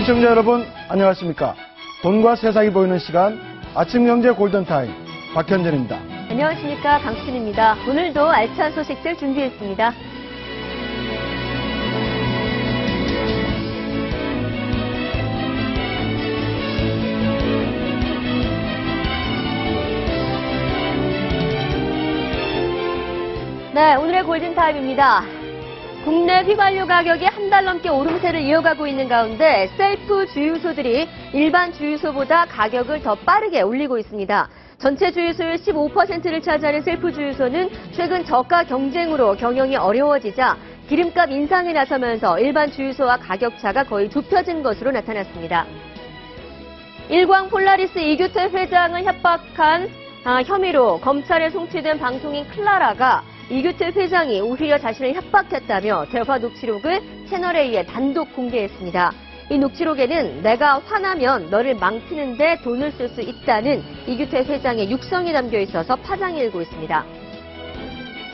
시청자 여러분 안녕하십니까. 돈과 세상이 보이는 시간 아침경제 골든타임 박현진입니다. 안녕하십니까. 강수진입니다. 오늘도 알찬 소식들 준비했습니다. 네, 오늘의 골든타임입니다. 국내 휘발유 가격이 한 달 넘게 오름세를 이어가고 있는 가운데 셀프 주유소들이 일반 주유소보다 가격을 더 빠르게 올리고 있습니다. 전체 주유소의 15%를 차지하는 셀프 주유소는 최근 저가 경쟁으로 경영이 어려워지자 기름값 인상에 나서면서 일반 주유소와 가격차가 거의 좁혀진 것으로 나타났습니다. 일광 폴라리스 이규태 회장을 협박한 혐의로 검찰에 송치된 방송인 클라라가 이규태 회장이 오히려 자신을 협박했다며 대화 녹취록을 채널A에 단독 공개했습니다. 이 녹취록에는 내가 화나면 너를 망치는데 돈을 쓸 수 있다는 이규태 회장의 육성이 담겨 있어서 파장이 일고 있습니다.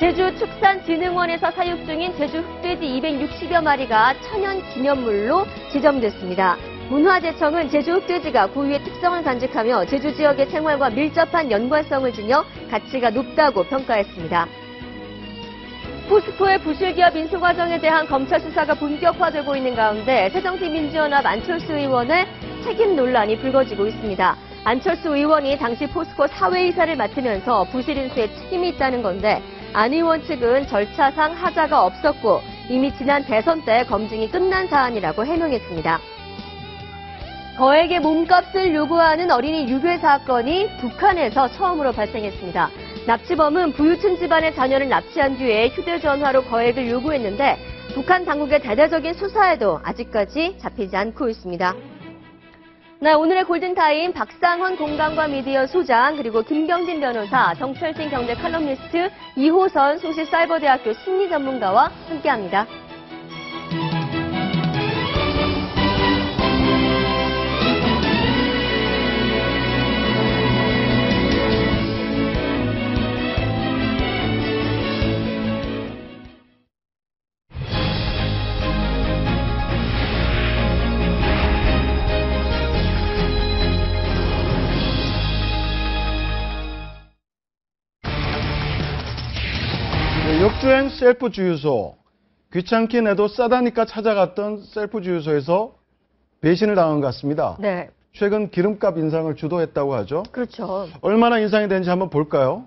제주축산진흥원에서 사육 중인 제주 흑돼지 260여 마리가 천연 기념물로 지정됐습니다. 문화재청은 제주 흑돼지가 고유의 특성을 간직하며 제주 지역의 생활과 밀접한 연관성을 지녀 가치가 높다고 평가했습니다. 포스코의 부실기업 인수 과정에 대한 검찰 수사가 본격화되고 있는 가운데 새정치민주연합 안철수 의원의 책임 논란이 불거지고 있습니다. 안철수 의원이 당시 포스코 사회이사를 맡으면서 부실 인수에 책임이 있다는 건데 안 의원 측은 절차상 하자가 없었고 이미 지난 대선 때 검증이 끝난 사안이라고 해명했습니다. 거액의 몸값을 요구하는 어린이 유괴 사건이 북한에서 처음으로 발생했습니다. 납치범은 부유층 집안의 자녀를 납치한 뒤에 휴대전화로 거액을 요구했는데 북한 당국의 대대적인 수사에도 아직까지 잡히지 않고 있습니다. 네, 오늘의 골든타임 박상헌 공감과 미디어 소장 그리고 김경진 변호사, 정철진 경제 칼럼니스트, 이호선 송실사이버대학교 심리전문가와 함께합니다. 역주행 셀프 주유소. 귀찮긴 해도 싸다니까 찾아갔던 셀프 주유소에서 배신을 당한 것 같습니다. 네. 최근 기름값 인상을 주도했다고 하죠. 그렇죠. 얼마나 인상이 되는지 한번 볼까요?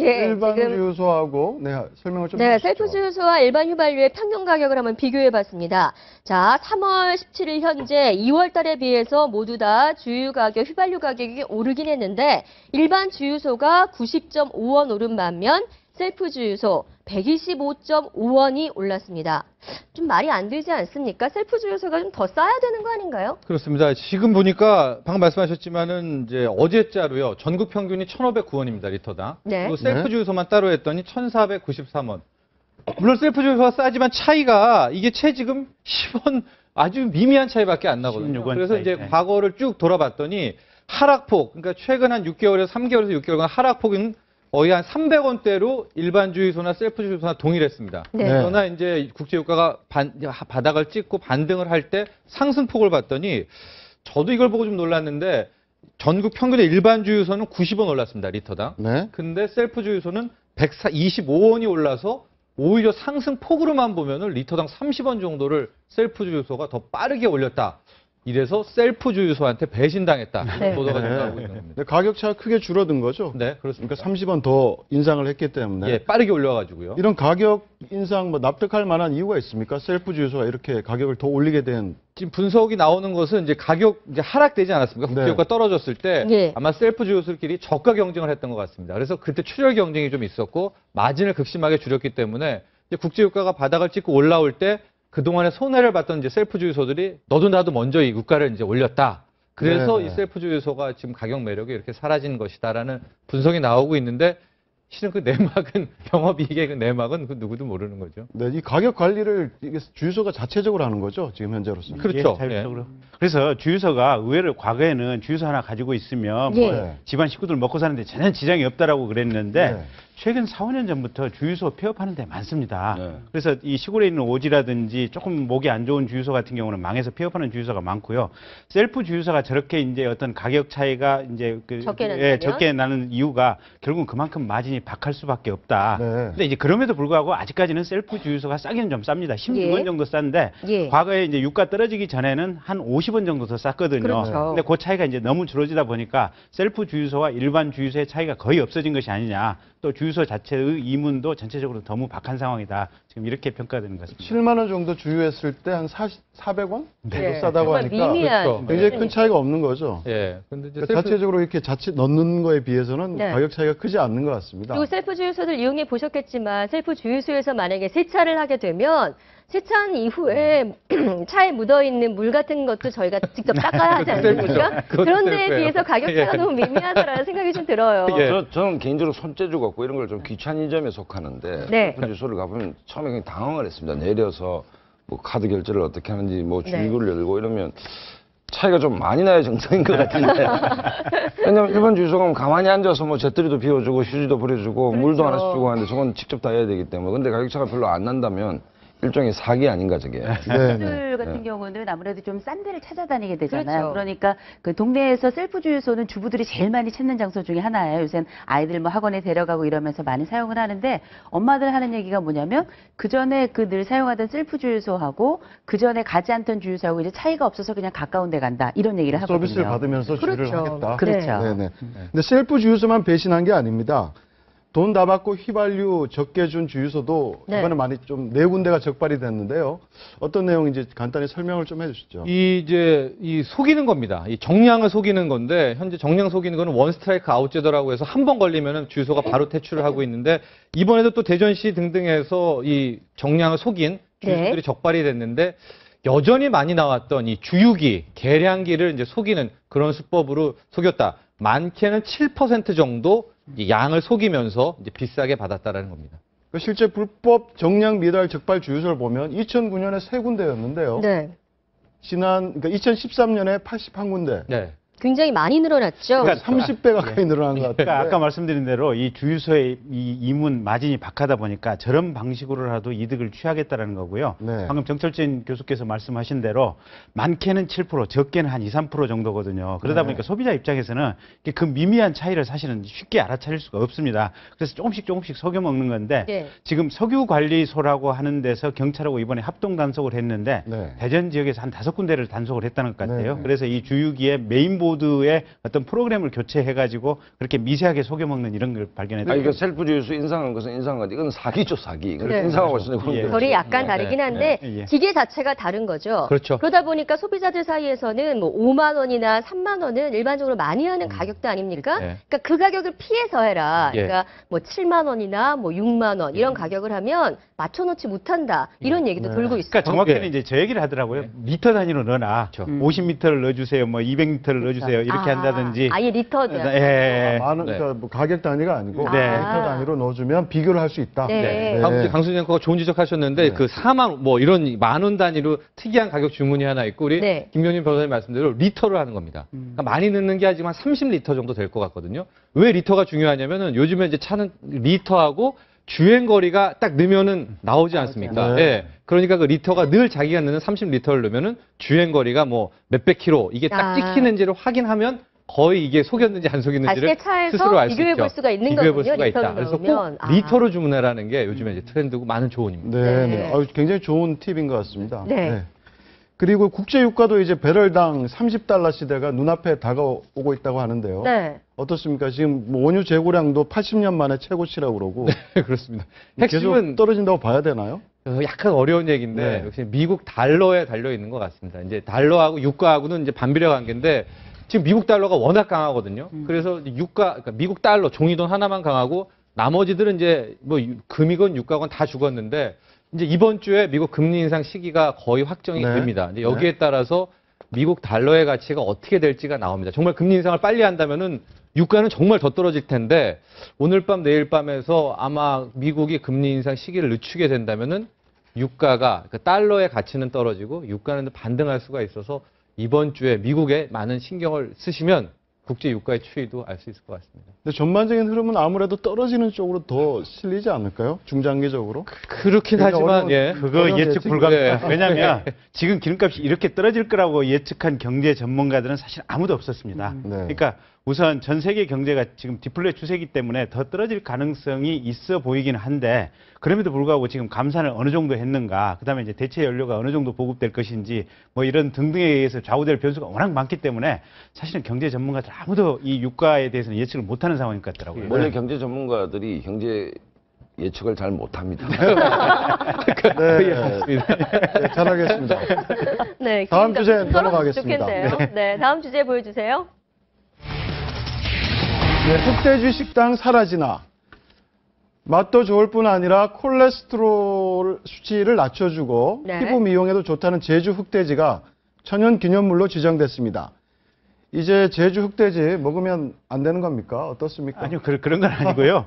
예, 일반 지금 주유소하고 설명을 좀 네, 해주시죠. 셀프 주유소와 일반 휘발유의 평균 가격을 한번 비교해봤습니다. 자, 3월 17일 현재 2월 달에 비해서 모두 다 주유 가격, 휘발유 가격이 오르긴 했는데 일반 주유소가 90.5원 오른 반면 셀프 주유소 125.5원이 올랐습니다. 좀 말이 안 되지 않습니까? 셀프 주유소가 좀 더 싸야 되는 거 아닌가요? 그렇습니다. 지금 보니까 방금 말씀하셨지만은 이제 어제자로요. 전국 평균이 1,509원입니다. 리터당. 네. 그리고 셀프 주유소만 따로 했더니 1,493원. 물론 셀프 주유소가 싸지만 차이가 이게 채 지금 10원 아주 미미한 차이밖에 안 나거든요. 그래서 이제 과거를 쭉 돌아봤더니 하락폭, 그러니까 최근 한 6개월에서 3개월에서 6개월간 하락폭은 거의 한 300원대로 일반 주유소나 셀프 주유소나 동일했습니다. 네. 그러나 이제 국제유가가 바닥을 찍고 반등을 할 때 상승폭을 봤더니 저도 이걸 보고 좀 놀랐는데 전국 평균의 일반 주유소는 90원 올랐습니다. 리터당. 네. 근데 셀프 주유소는 125원이 올라서 오히려 상승폭으로만 보면은 리터당 30원 정도를 셀프 주유소가 더 빠르게 올렸다. 이래서 셀프 주유소한테 배신당했다. 네. 보도가 좀 나오고 있는 겁니다. 네, 가격 차가 크게 줄어든 거죠. 네, 그렇습니다. 그러니까 30원 더 인상을 했기 때문에. 예, 빠르게 올려가지고요. 이런 가격 인상 납득할 만한 이유가 있습니까? 셀프 주유소가 이렇게 가격을 더 올리게 된. 지금 분석이 나오는 것은 이제 가격 이제 하락되지 않았습니까? 네. 국제유가 떨어졌을 때 예. 아마 셀프 주유소들끼리 저가 경쟁을 했던 것 같습니다. 그래서 그때 출혈 경쟁이 좀 있었고 마진을 극심하게 줄였기 때문에 이제 국제유가가 바닥을 찍고 올라올 때 그동안에 손해를 봤던 이제 셀프 주유소들이 너도 나도 먼저 이 유가를 이제 올렸다. 그래서 네. 이 셀프 주유소가 지금 가격 매력이 이렇게 사라진 것이다라는 분석이 나오고 있는데 실은 그 내막은 영업이익의 그 내막은 그 누구도 모르는 거죠. 네, 이 가격 관리를 이게 주유소가 자체적으로 하는 거죠. 지금 현재로서는. 그렇죠. 예, 자율적으로. 그래서 주유소가 의외로 과거에는 주유소 하나 가지고 있으면 예. 뭐 집안 식구들 먹고 사는데 전혀 지장이 없다라고 그랬는데 네. 최근 4, 5년 전부터 주유소 폐업하는 데 많습니다. 네. 그래서 이 시골에 있는 오지라든지 조금 목이 안 좋은 주유소 같은 경우는 망해서 폐업하는 주유소가 많고요. 셀프 주유소가 저렇게 이제 어떤 가격 차이가 이제 적게 난다면? 적게 나는 이유가 결국은 그만큼 마진이 박할 수밖에 없다. 네. 근데 이제 그럼에도 불구하고 아직까지는 셀프 주유소가 싸기는 좀 쌉니다. 16원 예. 정도 싼데 예. 과거에 이제 유가 떨어지기 전에는 한 50원 정도 더 쌌거든요. 그렇죠. 근데 그 차이가 이제 너무 줄어지다 보니까 셀프 주유소와 일반 주유소의 차이가 거의 없어진 것이 아니냐. 또 주유소 자체의 이문도 전체적으로 너무 박한 상황이다. 지금 이렇게 평가되는 것 같습니다. 7만 원 정도 주유했을 때 한 400원? 네. 싸다고 정말 하니까 미미한 그렇죠. 굉장히 큰 차이가 없는 거죠. 예. 근데 이제 그러니까 자체적으로 이렇게 자칫 넣는 거에 비해서는 네. 가격 차이가 크지 않는 것 같습니다. 그리고 셀프 주유소들 이용해 보셨겠지만 셀프 주유소에서 만약에 세차를 하게 되면 세차한 이후에 차에 묻어있는 물 같은 것도 저희가 직접 닦아야 하지 않습니까? 그것도 그런 데에 셀프예요. 비해서 가격 차이가 예. 너무 미미하다라는 생각이 좀 들어요. 예. 저는 개인적으로 손재주 갖고 이런 걸 좀 귀차니즘에 속하는데 네. 주유소를 가보면 처음에 그냥 당황을 했습니다. 내려서 뭐 카드 결제를 어떻게 하는지 뭐 네. 주유구를 열고 이러면 차이가 좀 많이 나야 정상인 것 같은데. 왜냐면 일반 주유소 가면 가만히 앉아서 뭐 재떨이도 비워주고 휴지도 버려주고 물도 그렇죠. 하나씩 주고 하는데 저건 직접 다 해야 되기 때문에. 근데 가격 차가 별로 안 난다면 일종의 사기 아닌가 저게. 네, 네. 들 같은 경우는 아무래도 좀 싼 데를 찾아다니게 되잖아요. 그렇죠. 그러니까 그 동네에서 셀프 주유소는 주부들이 제일 많이 찾는 장소 중에 하나예요. 요새는 아이들 뭐 학원에 데려가고 이러면서 많이 사용을 하는데 엄마들 하는 얘기가 뭐냐면 그 전에 그 늘 사용하던 셀프 주유소하고 그 전에 가지 않던 주유소하고 이제 차이가 없어서 그냥 가까운 데 간다 이런 얘기를 하거든요. 서비스를 받으면서 주유를 그렇죠. 하겠다. 그렇죠. 네네. 근데 셀프 주유소만 배신한 게 아닙니다. 돈 다 받고 휘발유 적게 준 주유소도 네. 이번에 많이 좀 네 군데가 적발이 됐는데요. 어떤 내용인지 간단히 설명을 좀 해주시죠. 이 속이는 겁니다. 이 정량을 속이는 건데 현재 정량 속이는 거는 원 스트라이크 아웃 제도라고 해서 한 번 걸리면은 주유소가 바로 퇴출을 하고 있는데 이번에도 또 대전시 등등에서 이 정량을 속인 주유소들이 네. 적발이 됐는데 여전히 많이 나왔던 이 주유기, 계량기를 이제 속이는 그런 수법으로 속였다. 많게는 7% 정도 이 양을 속이면서 이제 비싸게 받았다라는 겁니다. 실제 불법 정량 미달 적발 주유소를 보면 2009년에 3군데였는데요. 네. 그러니까 2013년에 81군데. 네. 굉장히 많이 늘어났죠. 그러니까 30배 가까이 늘어난 것 같아요. 그러니까 아까 말씀드린 대로 이 주유소의 이 이문 마진이 박하다 보니까 저런 방식으로라도 이득을 취하겠다라는 거고요. 네. 방금 정철진 교수께서 말씀하신 대로 많게는 7%, 적게는 한 2, 3% 정도거든요. 그러다 네. 보니까 소비자 입장에서는 이게 그 미미한 차이를 사실은 쉽게 알아차릴 수가 없습니다. 그래서 조금씩 속여 먹는 건데 네. 지금 석유관리소라고 하는 데서 경찰하고 이번에 합동 단속을 했는데 네. 대전 지역에서 한 5군데를 단속을 했다는 것 같아요. 네. 그래서 이 주유기의 메인보드에 어떤 프로그램을 교체해가지고 그렇게 미세하게 속여먹는 이런 걸 발견했다. 아니, 그 셀프 주유소 인상한 것은 인상한 건데 이건 사기죠, 사기. 그렇게 네. 인상하고 있으니 예. 결이 약간 다르긴 한데 예. 기계 자체가 다른 거죠. 그렇죠. 그러다 보니까 소비자들 사이에서는 뭐 5만 원이나 3만 원은 일반적으로 많이 하는 가격대 아닙니까? 네. 그러니까 그 가격을 피해서 해라. 예. 그러니까 뭐 7만 원이나 뭐 6만 원 이런 가격을 하면 맞춰놓지 못한다. 이런 얘기도 돌고 있어요. 그러니까 정확히는 예. 이제 저 얘기를 하더라고요. 미터 단위로 넣어놔. 그렇죠. 50m를 넣어주세요. 뭐 200m를 넣어주세요. 이렇게 한다든지. 아예 리터 예. 많은, 네. 그러니까 뭐 가격 단위가 아니고 네. 리터 단위로 넣어주면 비교를 할 수 있다. 네. 방금 강수진 앵커가 좋은 지적하셨는데 네. 그 4만 뭐 이런 만 원 단위로 특이한 가격 주문이 하나 있고 우리 네. 김명진 변호사님 말씀대로 리터를 하는 겁니다. 그러니까 많이 넣는 게 하지만 30리터 정도 될 것 같거든요. 왜 리터가 중요하냐면은 요즘에 이제 차는 리터하고 주행 거리가 딱 넣으면은 나오지 않습니까? 네. 예. 그러니까 그 리터가 늘 자기가 넣는 30리터를 넣으면은 주행 거리가 뭐 몇백 킬로 이게 딱 아. 찍히는지를 확인하면 거의 이게 속였는지 안 속였는지를 다시 차에서 스스로 알 수 비교해 있죠. 볼 수가 있는 비교해 볼 거군요, 수가 있다. 리터를 그래서 넣으면. 꼭 리터로 주문해라는 게 요즘에 이제 트렌드고 많은 조언입니다. 네, 네. 네. 굉장히 좋은 팁인 것 같습니다. 네. 그리고 국제 유가도 이제 배럴당 30달러 시대가 눈앞에 다가오고 있다고 하는데요. 네. 어떻습니까? 지금 뭐 원유 재고량도 80년 만에 최고치라고 그러고 그렇습니다. 계속 핵심은 떨어진다고 봐야 되나요? 약간 어려운 얘기인데 네. 역시 미국 달러에 달려 있는 것 같습니다. 이제 달러하고 유가하고는 이제 반비례 관계인데 지금 미국 달러가 워낙 강하거든요. 그래서 그러니까 미국 달러 종이돈 하나만 강하고 나머지들은 이제 뭐 금이건 유가건 다 죽었는데 이제 이번 주에 미국 금리 인상 시기가 거의 확정이 네. 됩니다. 이제 여기에 따라서 미국 달러의 가치가 어떻게 될지가 나옵니다. 정말 금리 인상을 빨리 한다면은 유가는 정말 더 떨어질 텐데 오늘 밤 내일 밤에서 아마 미국이 금리 인상 시기를 늦추게 된다면은 유가가 그 달러의 가치는 떨어지고 유가는 반등할 수가 있어서 이번 주에 미국에 많은 신경을 쓰시면 국제 유가의 추이도 알 수 있을 것 같습니다. 근데 전반적인 흐름은 아무래도 떨어지는 쪽으로 더 실리지 않을까요? 중장기적으로? 그렇긴 그러니까 하지만 어려운- 예. 그거 예측 불가입니다. 네. 왜냐하면 지금 기름값이 이렇게 떨어질 거라고 예측한 경제 전문가들은 사실 아무도 없었습니다. 네. 그러니까 우선 전 세계 경제가 지금 디플레 추세이기 때문에 더 떨어질 가능성이 있어 보이긴 한데 그럼에도 불구하고 지금 감산을 어느 정도 했는가, 그다음에 이제 대체 연료가 어느 정도 보급될 것인지 뭐 이런 등등에 의해서 좌우될 변수가 워낙 많기 때문에 사실은 경제 전문가들 아무도 이 유가에 대해서는 예측을 못하는 상황인 것 같더라고요. 원래 경제 전문가들이 경제 예측을 잘 못합니다. 네, 네, 잘하겠습니다. 네, 다음 기름값 주제 좀 떨어졌으면 넘어가겠습니다. 좋겠네요. 네, 다음 주제 보여주세요. 네, 흑돼지 식당 사라지나. 맛도 좋을 뿐 아니라 콜레스테롤 수치를 낮춰주고 네. 피부 미용에도 좋다는 제주 흑돼지가 천연 기념물로 지정됐습니다. 이제 제주 흑돼지 먹으면 안 되는 겁니까? 어떻습니까? 아니요, 그런 건 아니고요.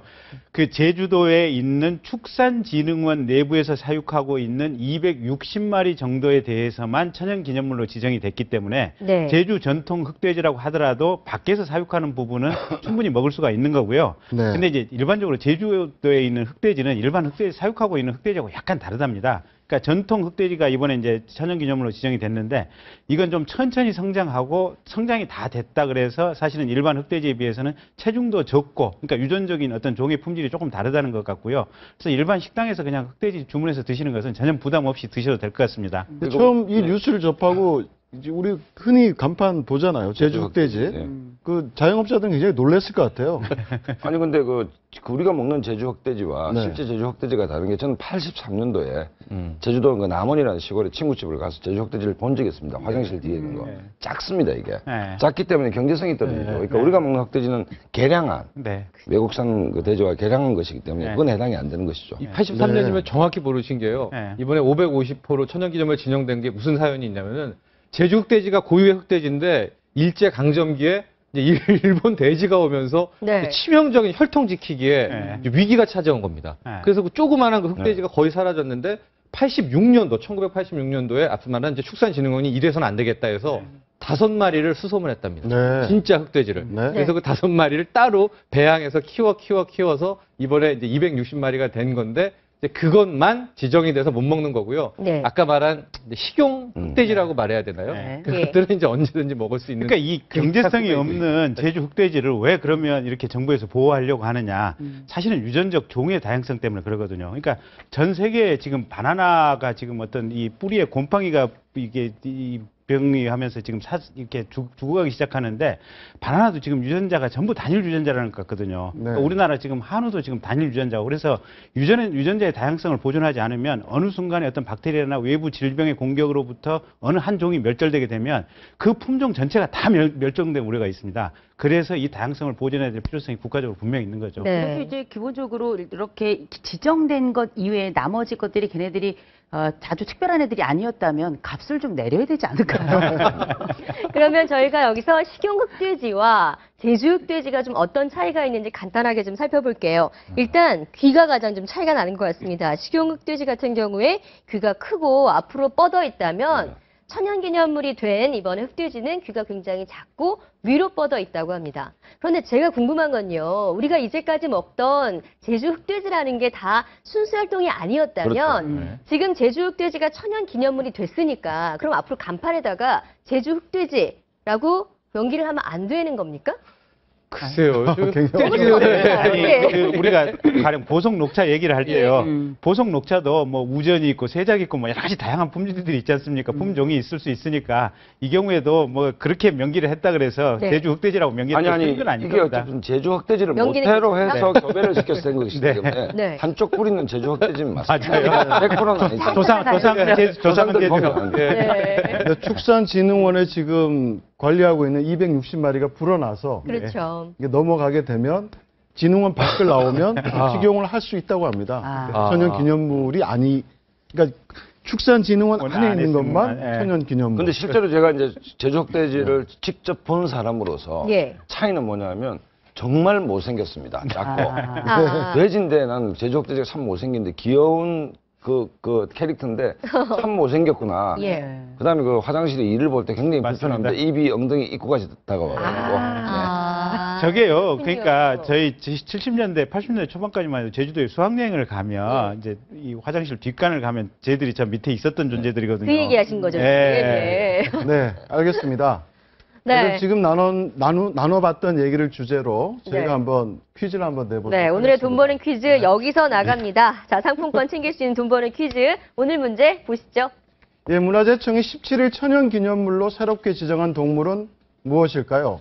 그 제주도에 있는 축산진흥원 내부에서 사육하고 있는 260마리 정도에 대해서만 천연기념물로 지정이 됐기 때문에 네. 제주 전통 흑돼지라고 하더라도 밖에서 사육하는 부분은 충분히 먹을 수가 있는 거고요. 네. 근데 이제 일반적으로 제주도에 있는 흑돼지는 일반 흑돼지 사육하고 있는 흑돼지하고 약간 다르답니다. 그러니까 전통 흑돼지가 이번에 이제 천연기념물로 지정이 됐는데 이건 좀 천천히 성장하고 성장이 다 됐다 그래서 사실은 일반 흑돼지에 비해서는 체중도 적고 그러니까 유전적인 어떤 종의 품질이 조금 다르다는 것 같고요. 그래서 일반 식당에서 그냥 흑돼지 주문해서 드시는 것은 전혀 부담 없이 드셔도 될 것 같습니다. 근데 처음 이 뉴스를 접하고 이제 우리 흔히 간판 보잖아요. 제주 흑돼지. 네. 그 자영업자들은 굉장히 놀랐을 것 같아요. 아니 근데 그 우리가 먹는 제주 흑돼지와 네. 실제 제주 흑돼지가 다른 게 저는 83년도에 제주도 그 남원이라는 시골에 친구집을 가서 제주 흑돼지를 본 적이 있습니다. 화장실 뒤에 있는 거. 네. 작습니다 이게. 네. 작기 때문에 경제성이 떨어지죠. 그러니까 우리가 먹는 흑돼지는 개량한 네. 외국산 그 돼지와 개량한 것이기 때문에 네. 그건 해당이 안 되는 것이죠. 이 83년이면 네. 정확히 모르신 게요. 네. 이번에 550호로 천연기념물 지정된 게 무슨 사연이 있냐면은 제주 흑돼지가 고유의 흑돼지인데 일제 강점기에 이제 일본 돼지가 오면서 네. 치명적인 혈통 지키기에 네. 이제 위기가 찾아온 겁니다. 네. 그래서 그 조그마한 그 흑돼지가 거의 사라졌는데 86년도, 1986년도에 앞서 말한 이제 축산진흥원이 이래서는 안 되겠다 해서 5마리를 수소문했답니다. 네. 진짜 흑돼지를. 네. 그래서 그 5마리를 따로 배양해서 키워서 이번에 이제 260마리가 된 건데 이제 그것만 지정이 돼서 못 먹는 거고요. 네. 아까 말한 이제 식용 흑돼지라고 말해야 되나요? 네. 그것들은 이제 언제든지 먹을 수 있는. 그러니까 이 경제성이 흑돼지. 없는 제주 흑돼지를 왜 그러면 이렇게 정부에서 보호하려고 하느냐. 사실은 유전적 종의 다양성 때문에 그러거든요. 그러니까 전 세계에 지금 바나나가 지금 어떤 이 뿌리에 곰팡이가 이게 이 병이 하면서 지금 이렇게 죽어가기 시작하는데 바나나도 지금 유전자가 전부 단일 유전자라는 것 같거든요. 네. 그러니까 우리나라 지금 한우도 지금 단일 유전자고 그래서 유전자의 다양성을 보존하지 않으면 어느 순간에 어떤 박테리아나 외부 질병의 공격으로부터 어느 한 종이 멸절되게 되면 그 품종 전체가 다 멸종된 우려가 있습니다. 그래서 이 다양성을 보존해야 될 필요성이 국가적으로 분명히 있는 거죠. 그래서 네. 이제 기본적으로 이렇게 지정된 것 이외에 나머지 것들이 걔네들이 아주 특별한 애들이 아니었다면 값을 좀 내려야 되지 않을까요? 그러면 저희가 여기서 식용 흑돼지와 제주 흑돼지가 좀 어떤 차이가 있는지 간단하게 좀 살펴볼게요. 일단 귀가 가장 좀 차이가 나는 것 같습니다. 식용 흑돼지 같은 경우에 귀가 크고 앞으로 뻗어 있다면 천연기념물이 된 이번 흑돼지는 귀가 굉장히 작고 위로 뻗어 있다고 합니다. 그런데 제가 궁금한 건요. 우리가 이제까지 먹던 제주 흑돼지라는 게 다 순수혈통이 아니었다면 그렇죠. 지금 제주 흑돼지가 천연기념물이 됐으니까 그럼 앞으로 간판에다가 제주 흑돼지라고 연기를 하면 안 되는 겁니까? 글쎄요. 아니, 네. 그 우리가 가령 보석 녹차 얘기를 할 때요. 보석 녹차도 뭐 우전이 있고 세작이 있고 뭐 여러 가지 다양한 품질들이 있지 않습니까? 품종이 있을 수 있으니까 이 경우에도 뭐 그렇게 명기를 했다 그래서 네. 제주 흑돼지라고 명기를 아니 건 아닐 이게 겁니다. 어쨌든 제주 흑돼지를 명기는 모태로 괜찮다? 해서 교배를 시켜서 된 것이기 네. 때문에 네. 한쪽 뿌리는 제주 흑돼지는 맞습니다. 맞아요. 100%는 아니죠. 조상은 제주. 조상들 보면 안 돼요. 네. 근데 축산진흥원에 지금 관리하고 있는 260마리가 불어나서 그렇죠. 이게 넘어가게 되면 진흥원 밖을 나오면 식용을 할 수 있다고 합니다. 아. 천연기념물이 그러니까 축산진흥원 원래 안에 안 있는 했으면, 것만 예. 천연기념물. 근데 실제로 제가 이제 제주 흑돼지를 직접 본 사람으로서 예. 차이는 뭐냐면 정말 못생겼습니다. 작고. 아. 돼지인데 난 제주 흑돼지가 참 못생긴데 귀여운 그 캐릭터인데 참 못생겼구나. 예. 그다음에 그 화장실에 이를 볼 때 굉장히 맞습니다. 불편합니다. 입이 엉덩이 입구까지 다가와가지고. 저게요. 팬이어서. 그러니까 저희 70년대, 80년대 초반까지만 해도 제주도에 수학여행을 가면 이제 이 화장실 뒷간을 가면 쟤들이 저 밑에 있었던 존재들이거든요. 그 얘기하신 거죠. 예. 지금. 예. 네, 알겠습니다. 네. 그래서 지금 나눠봤던 얘기를 주제로 저희가 네. 한번 퀴즈를 한번 내보도록 네, 오늘의 돈 하겠습니다. 버는 퀴즈 여기서 나갑니다. 자, 상품권 챙길 수 있는 돈 버는 퀴즈. 오늘 문제 보시죠. 예, 문화재청이 17일 천연기념물로 새롭게 지정한 동물은 무엇일까요?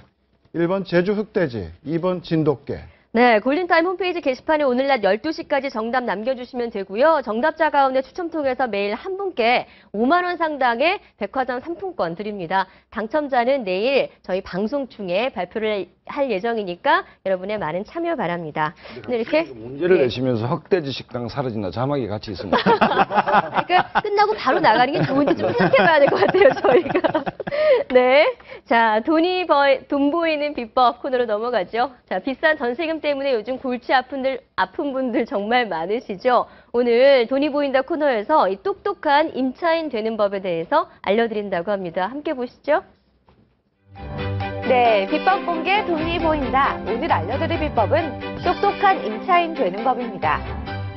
1번 제주 흑돼지, 2번 진돗개. 네, 골든타임 홈페이지 게시판에 오늘 낮 12시까지 정답 남겨주시면 되고요. 정답자 가운데 추첨 통해서 매일 한 분께 5만 원 상당의 백화점 상품권 드립니다. 당첨자는 내일 저희 방송 중에 발표를 할 예정이니까 여러분의 많은 참여 바랍니다. 오늘 이렇게 문제를 예. 내시면서 흑돼지 식당 사라진다 자막이 같이 있습니다. 그러니까 끝나고 바로 나가는 게 좋은지 좀 생각해봐야 될 것 같아요, 저희가. 네. 자, 돈 보이는 비법 코너로 넘어가죠. 자, 비싼 전세금 때문에 요즘 골치 아픈 분들 정말 많으시죠? 오늘 돈이 보인다 코너에서 이 똑똑한 임차인 되는 법에 대해서 알려드린다고 합니다. 함께 보시죠. 네, 비법 공개 돈이 보인다. 오늘 알려드릴 비법은 똑똑한 임차인 되는 법입니다.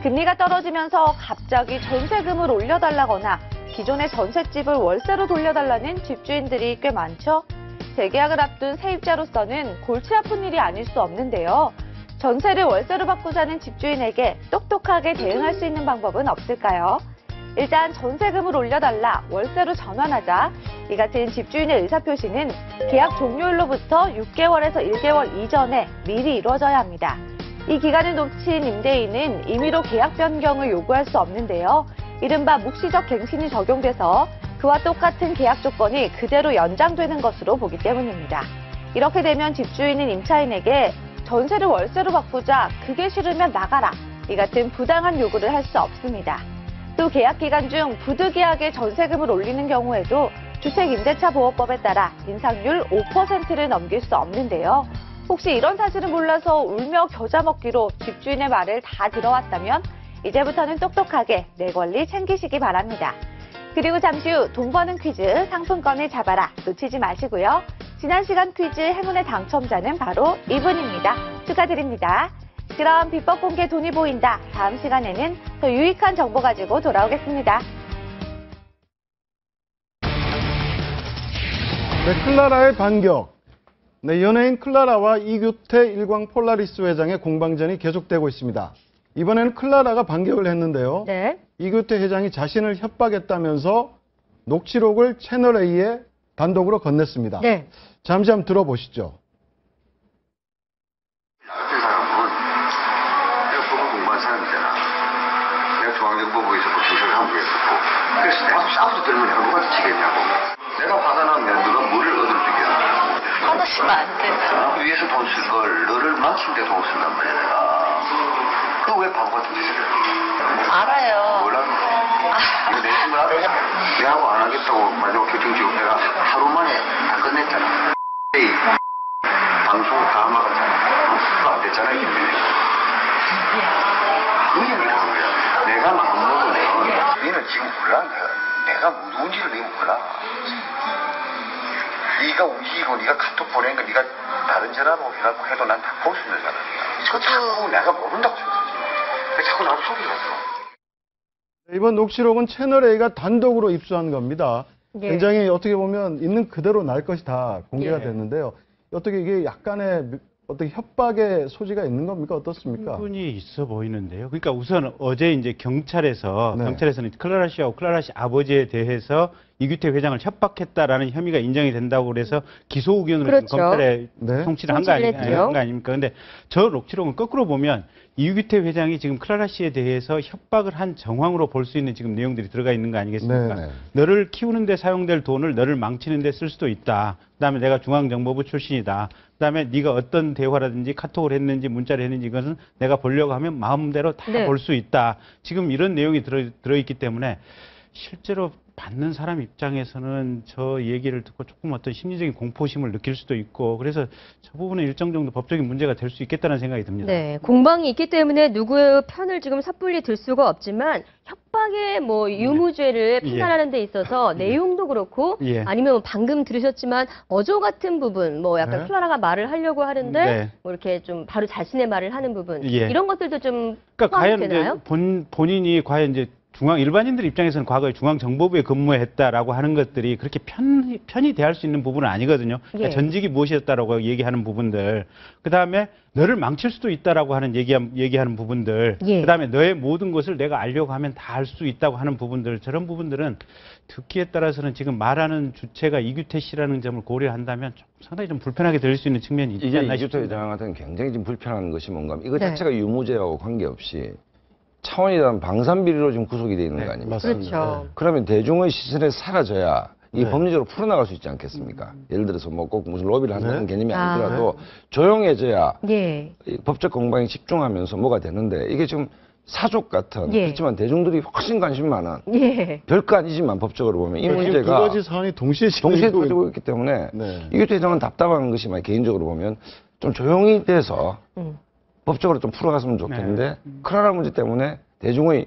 금리가 떨어지면서 갑자기 전세금을 올려달라거나 기존의 전셋집을 월세로 돌려달라는 집주인들이 꽤 많죠. 재계약을 앞둔 세입자로서는 골치 아픈 일이 아닐 수 없는데요. 전세를 월세로 바꾸자는 집주인에게 똑똑하게 대응할 수 있는 방법은 없을까요? 일단 전세금을 올려달라, 월세로 전환하자. 이 같은 집주인의 의사표시는 계약 종료일로부터 6개월에서 1개월 이전에 미리 이루어져야 합니다. 이 기간을 놓친 임대인은 임의로 계약 변경을 요구할 수 없는데요. 이른바 묵시적 갱신이 적용돼서 그와 똑같은 계약 조건이 그대로 연장되는 것으로 보기 때문입니다. 이렇게 되면 집주인은 임차인에게 전세를 월세로 바꾸자, 그게 싫으면 나가라. 이 같은 부당한 요구를 할 수 없습니다. 또 계약 기간 중 부득이하게 전세금을 올리는 경우에도 주택임대차보호법에 따라 인상률 5%를 넘길 수 없는데요. 혹시 이런 사실을 몰라서 울며 겨자 먹기로 집주인의 말을 다 들어왔다면 이제부터는 똑똑하게 내 권리 챙기시기 바랍니다. 그리고 잠시 후 돈 버는 퀴즈 상품권을 잡아라 놓치지 마시고요. 지난 시간 퀴즈 행운의 당첨자는 바로 이분입니다. 축하드립니다. 그럼 비법 공개 돈이 보인다. 다음 시간에는 더 유익한 정보 가지고 돌아오겠습니다. 네, 클라라의 반격. 네, 연예인 클라라와 이규태 일광 폴라리스 회장의 공방전이 계속되고 있습니다. 이번에는 클라라가 반격을 했는데요. 네. 이규태 회장이 자신을 협박했다면서 녹취록을 채널A에 단독으로 건넸습니다. 네. 잠시 한번 들어보시죠. 같은 사람은 내가 법을 공부한 사람이잖아. 내가 중앙정보부에 있었고 경찰감부에 있었고 그래서 내가 싸우지 들으면 내가 누가 지겠냐고. 내가 화가 나면 누가 뭐를 얻을 주겠냐. 화나시면 안 돼. 그 위해서 돈 쓸 걸 너를 망치는데 돈 쓴단 말이야 내가. 그거 왜 바보 같은 짓을 해? 알아요. 뭐라는 거야? 이거 내 힘을 알아? 내하고 안 하겠다고 마지막 결정 지고 내가 하루 만에 다 끝냈잖아. 방송 다 막았잖아. 그거 안 됐잖아 이게. 그 얘기하는 거야. 내가 마음 먹으면 너는 지금 몰라. 내가 누군지를 네가 몰라. 네가 움직이고 네가 카톡 보낸 거 네가 다른 전화로 해갖고 해도 난 다 볼 수 있는 사람이야. 그거 자꾸 내가 모른다고 생각하지. 왜 자꾸 나를 속이냐고. 이번 녹취록은 채널A가 단독으로 입수한 겁니다. 예. 굉장히 어떻게 보면 있는 그대로 날 것이 다 공개가 예. 됐는데요. 어떻게 이게 약간의 어떻게 협박의 소지가 있는 겁니까? 어떻습니까? 충분히 있어 보이는데요. 그러니까 우선 어제 이제 경찰에서는 클라라 씨하고 클라라 씨 아버지에 대해서 이규태 회장을 협박했다라는 혐의가 인정이 된다고 그래서 기소 의견으로 그렇죠. 검찰에 네. 송치를 한 송치를 했죠. 거 아닙니까? 근데 저 녹취록은 거꾸로 보면 이규태 회장이 지금 클라라 씨에 대해서 협박을 한 정황으로 볼 수 있는 지금 내용들이 들어가 있는 거 아니겠습니까? 네, 네. 너를 키우는 데 사용될 돈을 너를 망치는 데 쓸 수도 있다. 그다음에 내가 중앙정보부 출신이다. 그다음에 네가 어떤 대화라든지 카톡을 했는지 문자를 했는지 이것은 내가 보려고 하면 마음대로 다 네. 볼 수 있다. 지금 이런 내용이 들어있기 때문에 실제로 받는 사람 입장에서는 저 얘기를 듣고 조금 어떤 심리적인 공포심을 느낄 수도 있고 그래서 저 부분은 일정 정도 법적인 문제가 될 수 있겠다는 생각이 듭니다. 네, 공방이 있기 때문에 누구의 편을 지금 섣불리 들 수가 없지만 협박의 뭐 유무죄를 판단하는 데 있어서 내용도 그렇고 예. 아니면 방금 들으셨지만 어조 같은 부분 뭐 약간 네. 클라라가 말을 하려고 하는데 네. 뭐 이렇게 좀 바로 자신의 말을 하는 부분 예. 이런 것들도 좀 그러니까 포함이 과연 되나요? 이제 본인이 과연 이제 일반인들 입장에서는 과거에 중앙정보부에 근무했다라고 하는 것들이 그렇게 편히 대할 수 있는 부분은 아니거든요. 그러니까 예. 전직이 무엇이었다라고 얘기하는 부분들, 그 다음에 너를 망칠 수도 있다라고 하는 얘기하는 부분들, 예. 그 다음에 너의 모든 것을 내가 알려고 하면 다 알 수 있다고 하는 부분들, 저런 부분들은 듣기에 따라서는 지금 말하는 주체가 이규태 씨라는 점을 고려한다면 좀 상당히 좀 불편하게 들릴 수 있는 측면이 있지 이게 않나 이규태 싶습니다. 회장한테는 굉장히 좀 불편한 것이 뭔가 하면 이거 네. 자체가 유무죄하고 관계없이 차원이란 방산비리로 지금 구속이 되어 있는 거 아닙니까? 그렇죠. 그러면 대중의 시선에 사라져야 이 네. 법리적으로 풀어나갈 수 있지 않겠습니까? 예를 들어서 뭐 꼭 무슨 로비를 한다는 네. 개념이 아. 아니더라도 조용해져야 예. 이 법적 공방에 집중하면서 뭐가 되는데 이게 지금 사족 같은 예. 그렇지만 대중들이 훨씬 관심 많은 예. 별거 아니지만 법적으로 보면 이 지금 두 문제가 가지 사안이 동시에 동시에 진행되고 터지고 있기 때문에 네. 이규태 회장은 답답한 것이 개인적으로 보면 좀 조용히 돼서 법적으로 좀 풀어갔으면 좋겠는데 클라라 문제 때문에 대중의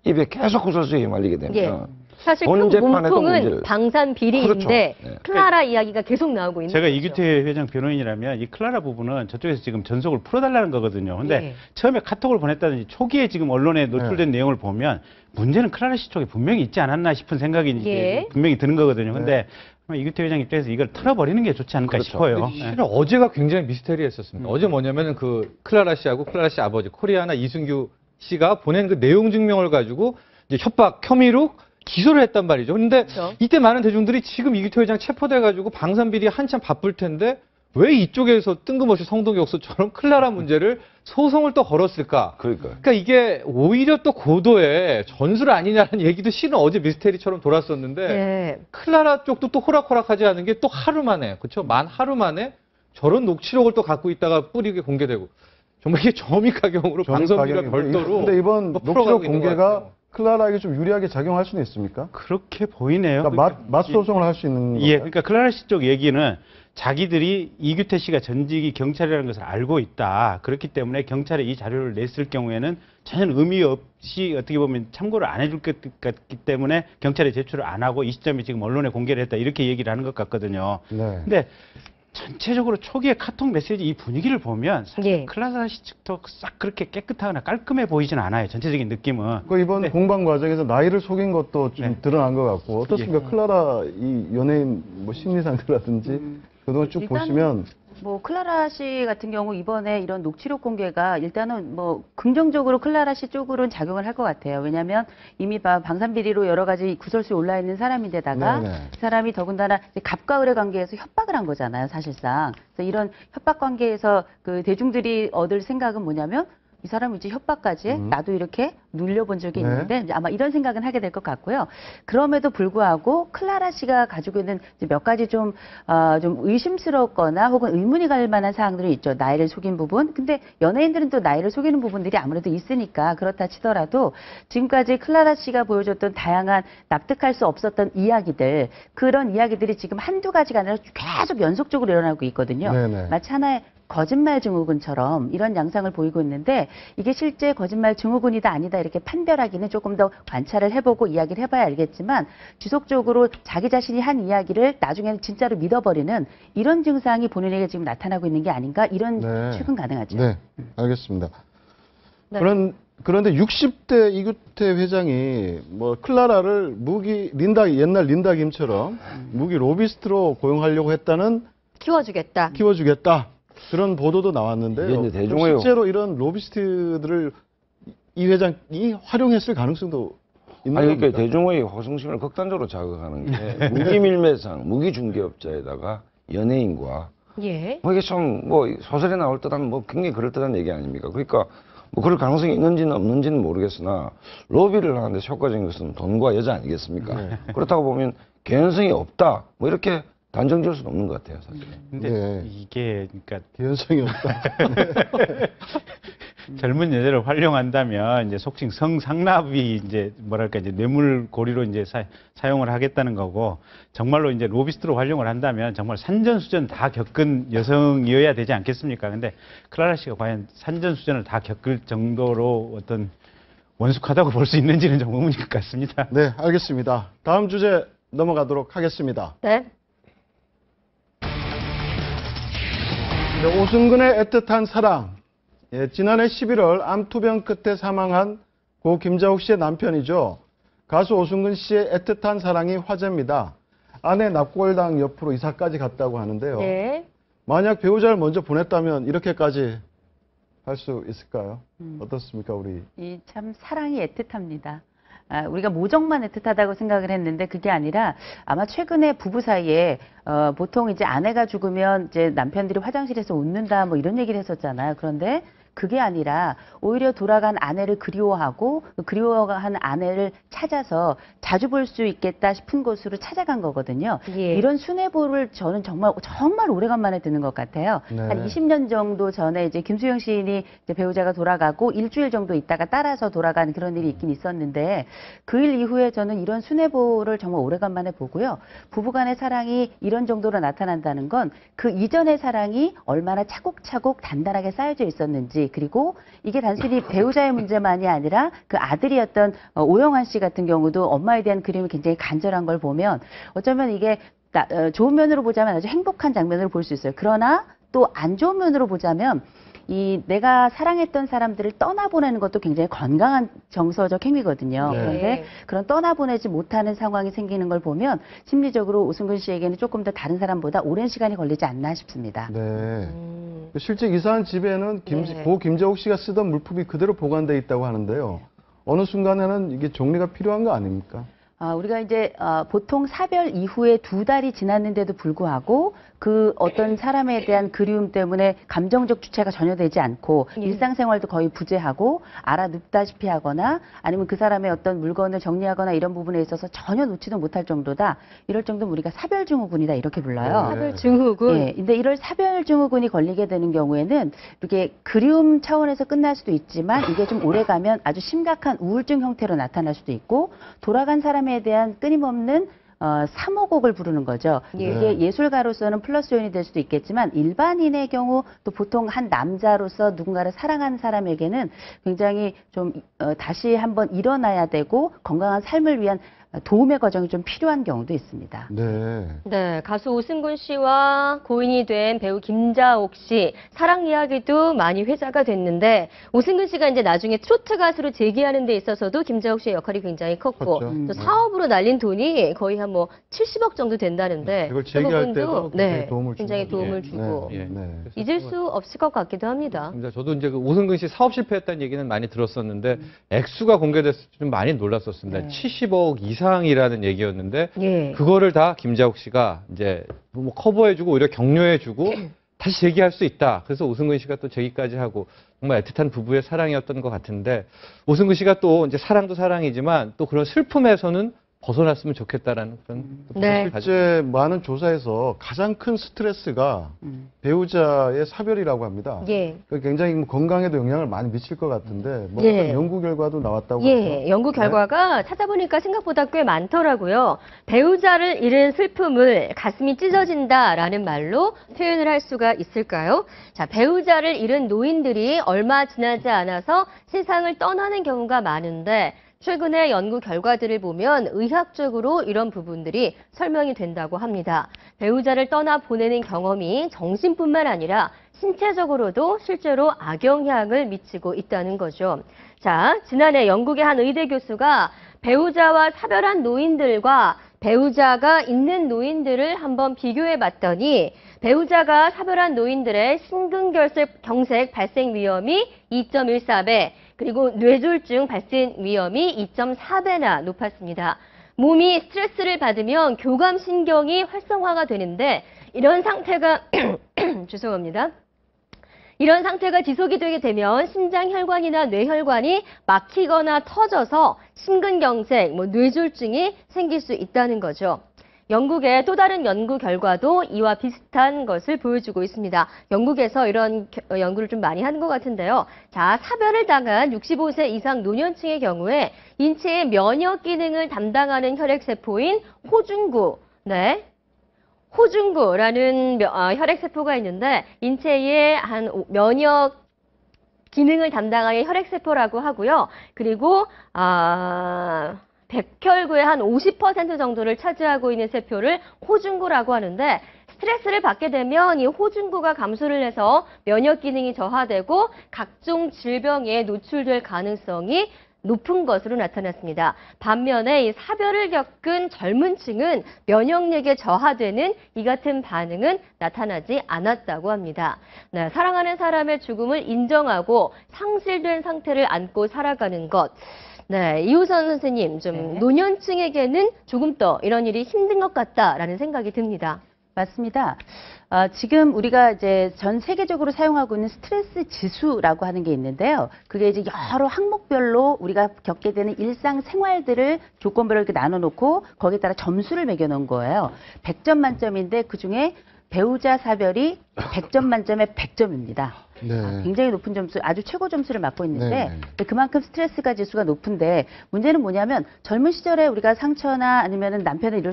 입에 계속 구설수에 휘말리게 되면 예. 사실 그 본 재판에도 몸통은 문제를- 방산 비리인데 그렇죠. 네. 클라라 이야기가 계속 나오고 있는 제가 거죠. 이규태 회장 변호인이라면 이 클라라 부분은 저쪽에서 지금 전속을 풀어달라는 거거든요. 근데 예. 처음에 카톡을 보냈다든지 초기에 지금 언론에 노출된 내용을 보면 문제는 클라라 씨 쪽에 분명히 있지 않았나 싶은 생각이 이제 예. 분명히 드는 거거든요. 근데 이규태 회장 입장에서 이걸 털어버리는 게 좋지 않을까 그렇죠. 싶어요. 사실 어제가 굉장히 미스테리했었습니다. 어제 뭐냐면은 그 클라라 씨하고 클라라 씨 아버지 코리아나 이승규 씨가 보낸 그 내용 증명을 가지고 이제 협박 혐의로 기소를 했단 말이죠. 근데 그렇죠. 이때 많은 대중들이 지금 이규태 회장 체포돼가지고 방산비리 한참 바쁠 텐데 왜 이쪽에서 뜬금없이 성동역소처럼 클라라 문제를 소송을 또 걸었을까? 그러니까 그러니까 이게 오히려 또 고도의 전술 아니냐는 얘기도 실은 어제 미스테리처럼 돌았었는데 예. 클라라 쪽도 또 호락호락하지 않은 게 또 하루 만에, 그렇죠? 만 하루 만에 저런 녹취록을 또 갖고 있다가 뿌리게 공개되고 정말 이게 점입가경으로 방송비가 별도로 근데 이번 또 풀어가고 녹취록 있는 것 공개가 같아요. 클라라에게 좀 유리하게 작용할 수는 있습니까? 그렇게 보이네요. 그러니까 맞소송을 할 수 있는 예, 건가요? 그러니까 클라라 씨 쪽 얘기는 자기들이 이규태 씨가 전직이 경찰이라는 것을 알고 있다. 그렇기 때문에 경찰에 이 자료를 냈을 경우에는 전혀 의미 없이 어떻게 보면 참고를 안 해줄 것 같기 때문에 경찰에 제출을 안 하고 이 시점에 지금 언론에 공개를 했다. 이렇게 얘기를 하는 것 같거든요. 네. 근데 전체적으로 초기에 카톡 메시지 이 분위기를 보면 사실 예. 클라라 씨 측도 싹 그렇게 깨끗하거나 깔끔해 보이진 않아요. 전체적인 느낌은. 그 이번 네. 공방 과정에서 나이를 속인 것도 좀 네. 드러난 것 같고 어떻습니까? 클라라 이 연예인 뭐 심리 상태라든지 그동안 쭉 일단은 보시면 뭐 클라라 씨 같은 경우 이번에 이런 녹취록 공개가 일단은 뭐 긍정적으로 클라라 씨 쪽으로는 작용을 할 것 같아요. 왜냐하면 이미 방산 비리로 여러 가지 구설수에 올라 있는 사람인데다가 네네. 그 사람이 더군다나 이제 갑과 을의 관계에서 협박을 한 거잖아요, 사실상. 그래서 이런 협박 관계에서 그 대중들이 얻을 생각은 뭐냐면 이 사람은 이제 협박까지 해? 나도 이렇게 눌려본 적이 네. 있는데 이제 아마 이런 생각은 하게 될 것 같고요. 그럼에도 불구하고 클라라 씨가 가지고 있는 이제 몇 가지 좀 의심스럽거나 혹은 의문이 갈 만한 사항들이 있죠. 나이를 속인 부분. 근데 연예인들은 또 나이를 속이는 부분들이 아무래도 있으니까 그렇다 치더라도 지금까지 클라라 씨가 보여줬던 다양한 납득할 수 없었던 이야기들, 그런 이야기들이 지금 한두 가지가 아니라 계속 연속적으로 일어나고 있거든요. 네네. 마치 하나의 거짓말 증후군처럼 이런 양상을 보이고 있는데 이게 실제 거짓말 증후군이다 아니다 이렇게 판별하기는 조금 더 관찰을 해보고 이야기를 해봐야 알겠지만 지속적으로 자기 자신이 한 이야기를 나중에는 진짜로 믿어버리는 이런 증상이 본인에게 지금 나타나고 있는 게 아닌가 이런 네. 추측은 가능하죠. 네, 알겠습니다. 네. 그런데 60대 이규태 회장이 뭐 클라라를 옛날 린다 김처럼 무기 로비스트로 고용하려고 했다는 키워주겠다. 키워주겠다. 그런 보도도 나왔는데요. 이게 이제 대중의- 실제로 이런 로비스트들을 이 회장이 활용했을 가능성도 있는 아니 겁니까? 그러니까 대중의 호성심을 극단적으로 자극하는 게 무기 밀매상, 무기 중개업자에다가 연예인과 예. 뭐 이게 좀 뭐 소설에 나올 듯한 뭐 굉장히 그럴 듯한 얘기 아닙니까? 그러니까 뭐 그럴 가능성이 있는지는 없는지는 모르겠으나 로비를 하는데 효과적인 것은 돈과 여자 아니겠습니까? 그렇다고 보면 개연성이 없다. 뭐 이렇게 단정 지을 수는 없는 것 같아요, 사실. 근데 네. 이게 그러니까 개연성이 없다. 젊은 여자를 활용한다면 이제 속칭 성상납이 이제 뭐랄까 이제 뇌물고리로 이제 사용을 하겠다는 거고, 정말로 이제 로비스트로 활용을 한다면 정말 산전수전 다 겪은 여성이어야 되지 않겠습니까? 근데 클라라 씨가 과연 산전수전을 다 겪을 정도로 어떤 원숙하다고 볼 수 있는지는 좀 의문일 것 같습니다. 네, 알겠습니다. 다음 주제 넘어가도록 하겠습니다. 네. 네, 오승근의 애틋한 사랑. 예, 지난해 11월 암투병 끝에 사망한 고 김자옥 씨의 남편이죠. 가수 오승근 씨의 애틋한 사랑이 화제입니다. 아내 납골당 옆으로 이사까지 갔다고 하는데요. 네. 만약 배우자를 먼저 보냈다면 이렇게까지 할 수 있을까요? 어떻습니까, 우리? 이 참 사랑이 애틋합니다. 우리가 모정만 애틋하다고 생각을 했는데 그게 아니라 아마 최근에 부부 사이에 보통 이제 아내가 죽으면 이제 남편들이 화장실에서 웃는다 뭐 이런 얘기를 했었잖아요. 그런데 그게 아니라 오히려 돌아간 아내를 그리워하고 그리워한 아내를 찾아서 자주 볼 수 있겠다 싶은 곳으로 찾아간 거거든요. 예. 이런 순애보를 저는 정말 오래간만에 듣는 것 같아요. 네. 한 20년 정도 전에 이제 김수영 시인이 이제 배우자가 돌아가고 일주일 정도 있다가 따라서 돌아간 그런 일이 있긴 있었는데 그 일 이후에 저는 이런 순애보를 정말 오래간만에 보고요. 부부간의 사랑이 이런 정도로 나타난다는 건 그 이전의 사랑이 얼마나 차곡차곡 단단하게 쌓여져 있었는지, 그리고 이게 단순히 배우자의 문제만이 아니라 그 아들이었던 오영환 씨 같은 경우도 엄마에 대한 그림이 굉장히 간절한 걸 보면 어쩌면 이게 좋은 면으로 보자면 아주 행복한 장면을 볼 수 있어요. 그러나 또 안 좋은 면으로 보자면 이 내가 사랑했던 사람들을 떠나보내는 것도 굉장히 건강한 정서적 행위거든요. 네. 그런데 그런 떠나보내지 못하는 상황이 생기는 걸 보면 심리적으로 오승근 씨에게는 조금 더 다른 사람보다 오랜 시간이 걸리지 않나 싶습니다. 네. 실제 이사한 집에는 네. 고 김자옥 씨가 쓰던 물품이 그대로 보관되어 있다고 하는데요. 어느 순간에는 이게 정리가 필요한 거 아닙니까? 우리가 이제 보통 사별 이후에 2달이 지났는데도 불구하고 그 어떤 사람에 대한 그리움 때문에 감정적 주체가 전혀 되지 않고 일상생활도 거의 부재하고 알아눕다시피 하거나 아니면 그 사람의 어떤 물건을 정리하거나 이런 부분에 있어서 전혀 놓지도 못할 정도다. 이럴 정도면 우리가 사별증후군이다 이렇게 불러요. 사별증후군. 예, 근데 이럴 사별증후군이 걸리게 되는 경우에는 이렇게 그리움 차원에서 끝날 수도 있지만 이게 좀 오래 가면 아주 심각한 우울증 형태로 나타날 수도 있고 돌아간 사람에 대한 끊임없는 사모곡을 부르는 거죠. 이게 예술가로서는 플러스 요인이 될 수도 있겠지만 일반인의 경우 또 보통 한 남자로서 누군가를 사랑하는 사람에게는 굉장히 좀 다시 한번 일어나야 되고 건강한 삶을 위한 도움의 과정이 좀 필요한 경우도 있습니다. 네. 네, 가수 오승근 씨와 고인이 된 배우 김자옥 씨 사랑 이야기도 많이 회자가 됐는데 오승근 씨가 이제 나중에 트로트 가수로 재기하는 데 있어서도 김자옥 씨의 역할이 굉장히 컸고 컸죠. 또 사업으로 날린 돈이 거의 한 뭐 70억 정도 된다는데 이걸 그 재기할 부분도 때도 굉장히 도움을 주고. 굉장히 도움을 주고 예. 네. 잊을 수 없을 것 같기도 합니다. 저도 이제 그 오승근 씨 사업 실패했다는 얘기는 많이 들었었는데 액수가 공개됐을 때 좀 많이 놀랐었습니다. 70억 이상이라는 얘기였는데 예. 그거를 다 김자옥 씨가 이제 뭐 커버해주고 오히려 격려해주고 다시 재기할 수 있다. 그래서 오승근 씨가 또 재기까지 하고 정말 애틋한 부부의 사랑이었던 것 같은데 오승근 씨가 또 이제 사랑도 사랑이지만 또 그런 슬픔에서는 벗어났으면 좋겠다라는 그런 네. 실제 많은 조사에서 가장 큰 스트레스가 배우자의 사별이라고 합니다. 예. 굉장히 뭐 건강에도 영향을 많이 미칠 것 같은데 뭐 예. 어떤 연구 결과도 나왔다고 하죠. 예, 연구 결과가 찾아보니까 생각보다 꽤 많더라고요. 배우자를 잃은 슬픔을 가슴이 찢어진다라는 말로 표현을 할 수가 있을까요? 자, 배우자를 잃은 노인들이 얼마 지나지 않아서 세상을 떠나는 경우가 많은데 최근의 연구 결과들을 보면 의학적으로 이런 부분들이 설명이 된다고 합니다. 배우자를 떠나 보내는 경험이 정신뿐만 아니라 신체적으로도 실제로 악영향을 미치고 있다는 거죠. 자, 지난해 영국의 한 의대 교수가 배우자와 사별한 노인들과 배우자가 있는 노인들을 한번 비교해 봤더니 배우자가 사별한 노인들의 심근경색 발생 위험이 2.14배, 그리고 뇌졸중 발생 위험이 2.4배나 높았습니다. 몸이 스트레스를 받으면 교감신경이 활성화가 되는데 이런 상태가 죄송합니다. 이런 상태가 지속이 되게 되면 심장혈관이나 뇌혈관이 막히거나 터져서 심근경색, 뇌졸중이 생길 수 있다는 거죠. 영국의 또 다른 연구 결과도 이와 비슷한 것을 보여주고 있습니다. 영국에서 이런 연구를 좀 많이 하는 것 같은데요. 자, 사별을 당한 65세 이상 노년층의 경우에 인체의 면역 기능을 담당하는 혈액세포인 호중구, 네. 호중구라는 혈액세포가 있는데 인체의 한 면역 기능을 담당하는 혈액세포라고 하고요. 그리고 백혈구의 한 50% 정도를 차지하고 있는 세포를 호중구라고 하는데 스트레스를 받게 되면 이 호중구가 감소를 해서 면역 기능이 저하되고 각종 질병에 노출될 가능성이 높은 것으로 나타났습니다. 반면에 이 사별을 겪은 젊은 층은 면역력이 저하되는 이 같은 반응은 나타나지 않았다고 합니다. 네, 사랑하는 사람의 죽음을 인정하고 상실된 상태를 안고 살아가는 것. 네, 이우선 선생님, 좀 노년층에게는 조금 더 이런 일이 힘든 것 같다라는 생각이 듭니다. 맞습니다. 지금 우리가 이제 전 세계적으로 사용하고 있는 스트레스 지수라고 하는 게 있는데요. 그게 이제 여러 항목별로 우리가 겪게 되는 일상 생활들을 조건별로 이렇게 나눠놓고 거기에 따라 점수를 매겨놓은 거예요. 100점 만점인데 그 중에 배우자 사별이 100점 만점에 100점입니다. 네. 굉장히 높은 점수, 아주 최고 점수를 맡고 있는데 네. 그만큼 스트레스가 지수가 높은데 문제는 뭐냐면 젊은 시절에 우리가 상처나 아니면 남편을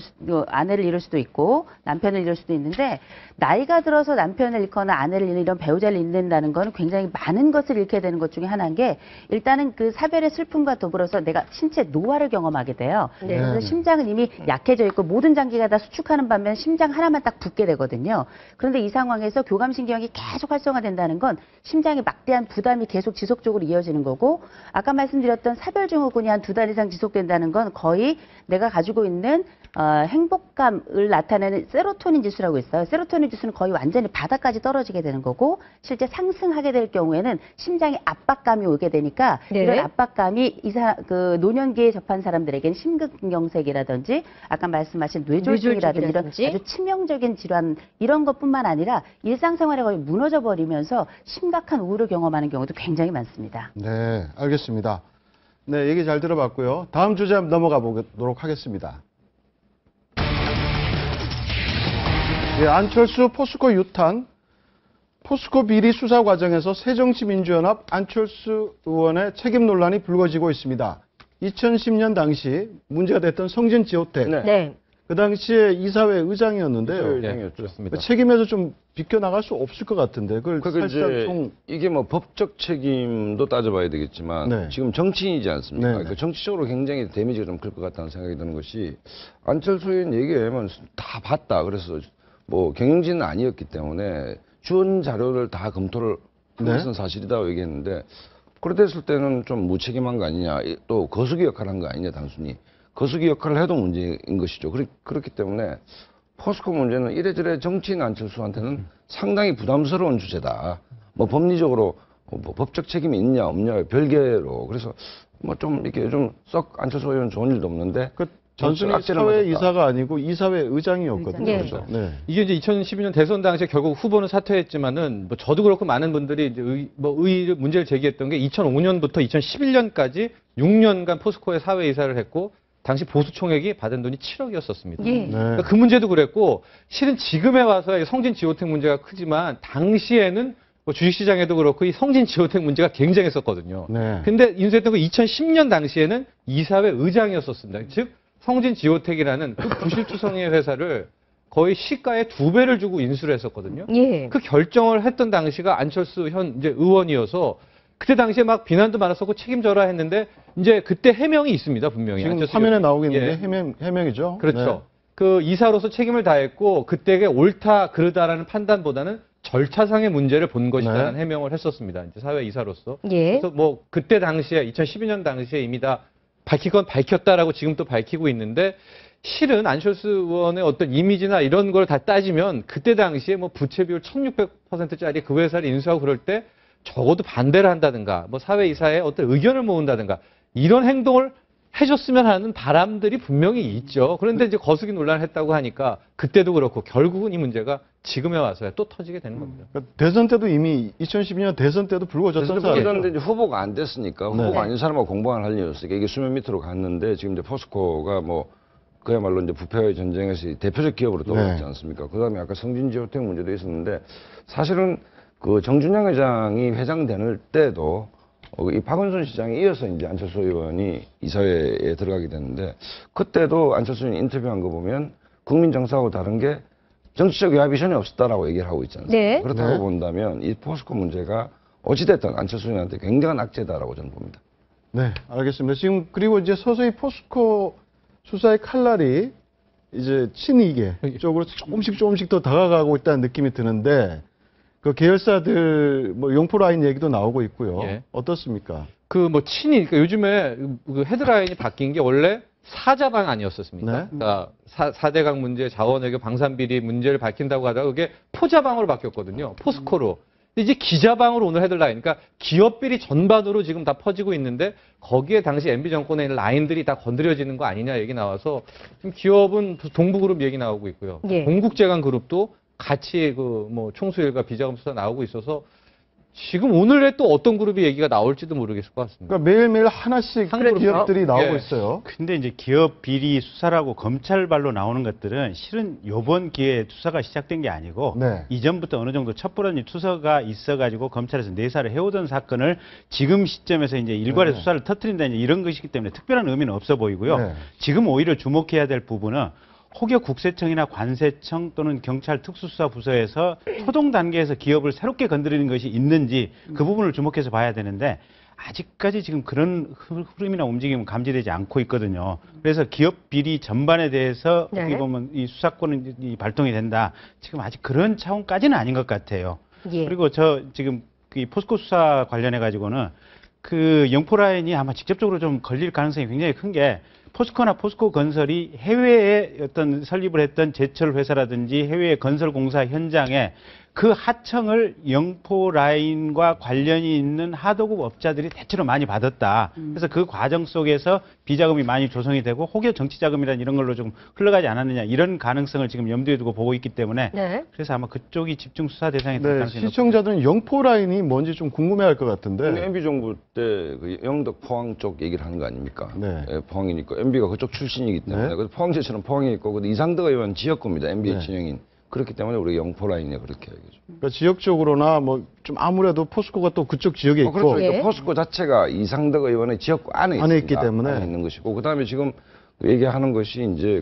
아내를 잃을 수도 있고 남편을 잃을 수도 있는데 나이가 들어서 남편을 잃거나 아내를 잃는 이런 배우자를 잃는다는 건 굉장히 많은 것을 잃게 되는 것 중에 하나인 게 일단은 그 사별의 슬픔과 더불어서 내가 신체 노화를 경험하게 돼요. 네. 그래서 심장은 이미 약해져 있고 모든 장기가 다 수축하는 반면 심장 하나만 딱 붙게 되거든요. 그런데 이 상황에서 교감신경이 계속 활성화된다는 건 심장에 막대한 부담이 계속 지속적으로 이어지는 거고 아까 말씀드렸던 사별증후군이 한 2달 이상 지속된다는 건 거의 내가 가지고 있는 행복감을 나타내는 세로토닌 지수라고 있어요. 세로토닌 지수는 거의 완전히 바닥까지 떨어지게 되는 거고 실제 상승하게 될 경우에는 심장에 압박감이 오게 되니까 네. 이런 압박감이 그 노년기에 접한 사람들에게는 심근경색이라든지 아까 말씀하신 뇌졸중이라든지 이런 아주 치명적인 질환 이런 것뿐만 아니라 일상생활에 거의 무너져 버리면서 심각한 우울을 경험하는 경우도 굉장히 많습니다. 네, 알겠습니다. 네, 얘기 잘 들어봤고요. 다음 주제 한번 넘어가 보도록 하겠습니다. 예, 안철수 포스코 유탄, 포스코 비리 수사 과정에서 새정치민주연합 안철수 의원의 책임 논란이 불거지고 있습니다. 2010년 당시 문제가 됐던 성진지호텔, 네. 그 당시에 이사회 의장이었는데요. 네, 그렇습니다. 그 책임에서 좀 비껴나갈 수 없을 것 같은데 그걸 그러니까 살짝 이제 좀 이게 뭐 법적 책임도 따져봐야 되겠지만 네. 지금 정치인이지 않습니까? 네. 그러니까 정치적으로 굉장히 데미지가 좀 클 것 같다는 생각이 드는 것이 안철수 의원 얘기하면 다 봤다. 그래서 뭐 경영진은 아니었기 때문에 준 자료를 다 검토를 한 네. 것은 사실이다고 얘기했는데 그랬을 때는 좀 무책임한 거 아니냐, 또 거수기 역할을 한 거 아니냐, 단순히 거수기 역할을 해도 문제인 것이죠. 그렇기 때문에 포스코 문제는 이래저래 정치인 안철수한테는 상당히 부담스러운 주제다. 뭐 법리적으로 뭐 법적 책임이 있냐 없냐 별개로. 그래서 뭐 좀 이렇게 좀 썩 안철수 의원 좋은 일도 없는데 그 단순히 악재를 사회 맞았다. 이사가 아니고 이사회 의장이었거든요. 네. 그렇죠. 네. 이게 이제 2012년 대선 당시에 결국 후보는 사퇴했지만은 뭐 저도 그렇고 많은 분들이 이제 문제를 제기했던 게 2005년부터 2011년까지 6년간 포스코에 사회 이사를 했고 당시 보수 총액이 받은 돈이 7억이었었습니다. 예. 네. 그러니까 그 문제도 그랬고 실은 지금에 와서 성진 지호텔 문제가 크지만 당시에는 뭐 주식시장에도 그렇고 이 성진 지호텔 문제가 굉장했었거든요. 네. 근데 인수했던 거 2010년 당시에는 이사회 의장이었었습니다. 즉 성진 지호텔이라는 그 부실투성이의 회사를 거의 시가의 2배를 주고 인수를 했었거든요. 예. 그 결정을 했던 당시가 안철수 현 이제 의원이어서 그때 당시에 막 비난도 많았었고 책임져라 했는데 이제 그때 해명이 있습니다. 분명히. 지금 안철수 화면에 의원. 나오고 있는 예. 게 해명이죠. 그렇죠. 네. 그 이사로서 책임을 다했고 그때가 옳다 그르다라는 판단보다는 절차상의 문제를 본 것이다라는 네. 해명을 했었습니다. 이제 사회 이사로서. 예. 그래서 뭐 그때 당시에 2012년 당시에 이미 다 밝힐 건 밝혔다라고 지금 또 밝히고 있는데 실은 안철수 의원의 어떤 이미지나 이런 걸 다 따지면 그때 당시에 뭐 부채 비율 1600%짜리 그 회사를 인수하고 그럴 때 적어도 반대를 한다든가 뭐 사회 이사의 어떤 의견을 모은다든가 이런 행동을 해줬으면 하는 바람들이 분명히 있죠. 그런데 이제 거수기 논란을 했다고 하니까 그때도 그렇고 결국은 이 문제가 지금에 와서야 또 터지게 되는 겁니다. 그러니까 대선 때도 이미 2012년 대선 때도 불거졌던 사람이죠. 그런데 이제 후보가 안 됐으니까 네. 후보가 아닌 사람하고 공방을 할 일이 없으니까 이게 수면 밑으로 갔는데 지금 이제 포스코가 뭐 그야말로 이제 부패와의 전쟁에서 대표적 기업으로 떠올랐지 네. 않습니까? 그다음에 아까 성진지호텔 문제도 있었는데 사실은 그 정준영 회장이 회장될 때도 이 박원순 시장에 이어서 이제 안철수 의원이 이사회에 들어가게 됐는데 그때도 안철수 의원이 인터뷰한 거 보면 국민 정서하고 다른 게 정치적 외화 비전이 없었다라고 얘기를 하고 있지 않습니까? 네. 그렇다고 네. 본다면 이 포스코 문제가 어찌됐든 안철수 의원한테 굉장한 악재다라고 저는 봅니다. 네, 알겠습니다. 지금 그리고 이제 서서히 포스코 수사의 칼날이 이제 친이계 쪽으로 조금씩 더 다가가고 있다는 느낌이 드는데 그 계열사들 뭐 용포 라인 얘기도 나오고 있고요. 예. 어떻습니까? 그 뭐 친이, 그러니까 요즘에 그 헤드라인이 바뀐 게 원래 사자방 아니었었습니까? 네. 그러니까 4대강 문제, 자원외교, 방산비리 문제를 밝힌다고 하다가 그게 포자방으로 바뀌었거든요. 포스코로. 근데 이제 기자방으로 오늘 헤드라인. 그러니까 기업비리 전반으로 지금 다 퍼지고 있는데 거기에 당시 MB 정권에 있는 라인들이 다 건드려지는 거 아니냐 얘기 나와서 지금 기업은 동부그룹 얘기 나오고 있고요. 예. 동국제강그룹도 같이 그 뭐 총수일과 비자금 수사 나오고 있어서 지금 오늘에 또 어떤 그룹이 얘기가 나올지도 모르겠을 것 같습니다. 그러니까 매일매일 하나씩 한 그룹 기업들이 나오고 예. 있어요. 근데 이제 기업 비리 수사라고 검찰발로 나오는 것들은 실은 요번 기회에 수사가 시작된 게 아니고 네. 이전부터 어느 정도 첩보라든지 투서가 있어가지고 검찰에서 내사를 해오던 사건을 지금 시점에서 이제 일괄의 네. 수사를 터뜨린다 이제 이런 것이기 때문에 특별한 의미는 없어 보이고요. 네. 지금 오히려 주목해야 될 부분은 혹여 국세청이나 관세청 또는 경찰 특수수사부서에서 초동 단계에서 기업을 새롭게 건드리는 것이 있는지 그 부분을 주목해서 봐야 되는데 아직까지 지금 그런 흐름이나 움직임은 감지되지 않고 있거든요. 그래서 기업 비리 전반에 대해서 네. 어떻게 보면 이 수사권이 발동이 된다. 지금 아직 그런 차원까지는 아닌 것 같아요. 예. 그리고 저 지금 이 포스코 수사 관련해 가지고는 그 영포라인이 아마 직접적으로 좀 걸릴 가능성이 굉장히 큰 게 포스코나 포스코 건설이 해외에 어떤 설립을 했던 제철 회사라든지 해외 건설 공사 현장에 그 하청을 영포라인과 관련이 있는 하도급 업자들이 대체로 많이 받았다. 그래서 그 과정 속에서 비자금이 많이 조성이 되고 혹여 정치자금이란 이런 걸로 좀 흘러가지 않았느냐 이런 가능성을 지금 염두에 두고 보고 있기 때문에 네. 그래서 아마 그쪽이 집중 수사 대상이 될 네, 가능성이 시청자들은 영포 라인이 뭔지 좀 궁금해할 것 같은데. MB 정부 때 그 영덕 포항 쪽 얘기를 하는 거 아닙니까? 네. 예, 포항이니까 MB가 그쪽 출신이기 때문에 네. 그래서 포항제철은 포항에 있고 그 이상덕 의원 지역구입니다. MB의 네. 진영인. 그렇기 때문에 우리 영포 라인에 그렇게 얘기죠. 그러니까 지역적으로나 뭐 좀 아무래도 포스코가 또 그쪽 지역에 있고. 그렇죠. 예. 그러니까 포스코 자체가 이상덕 의원의 지역구 안에 안에 있습니다. 있기 때문에. 안에 있는 것이고 그다음에 지금 얘기하는 것이 이제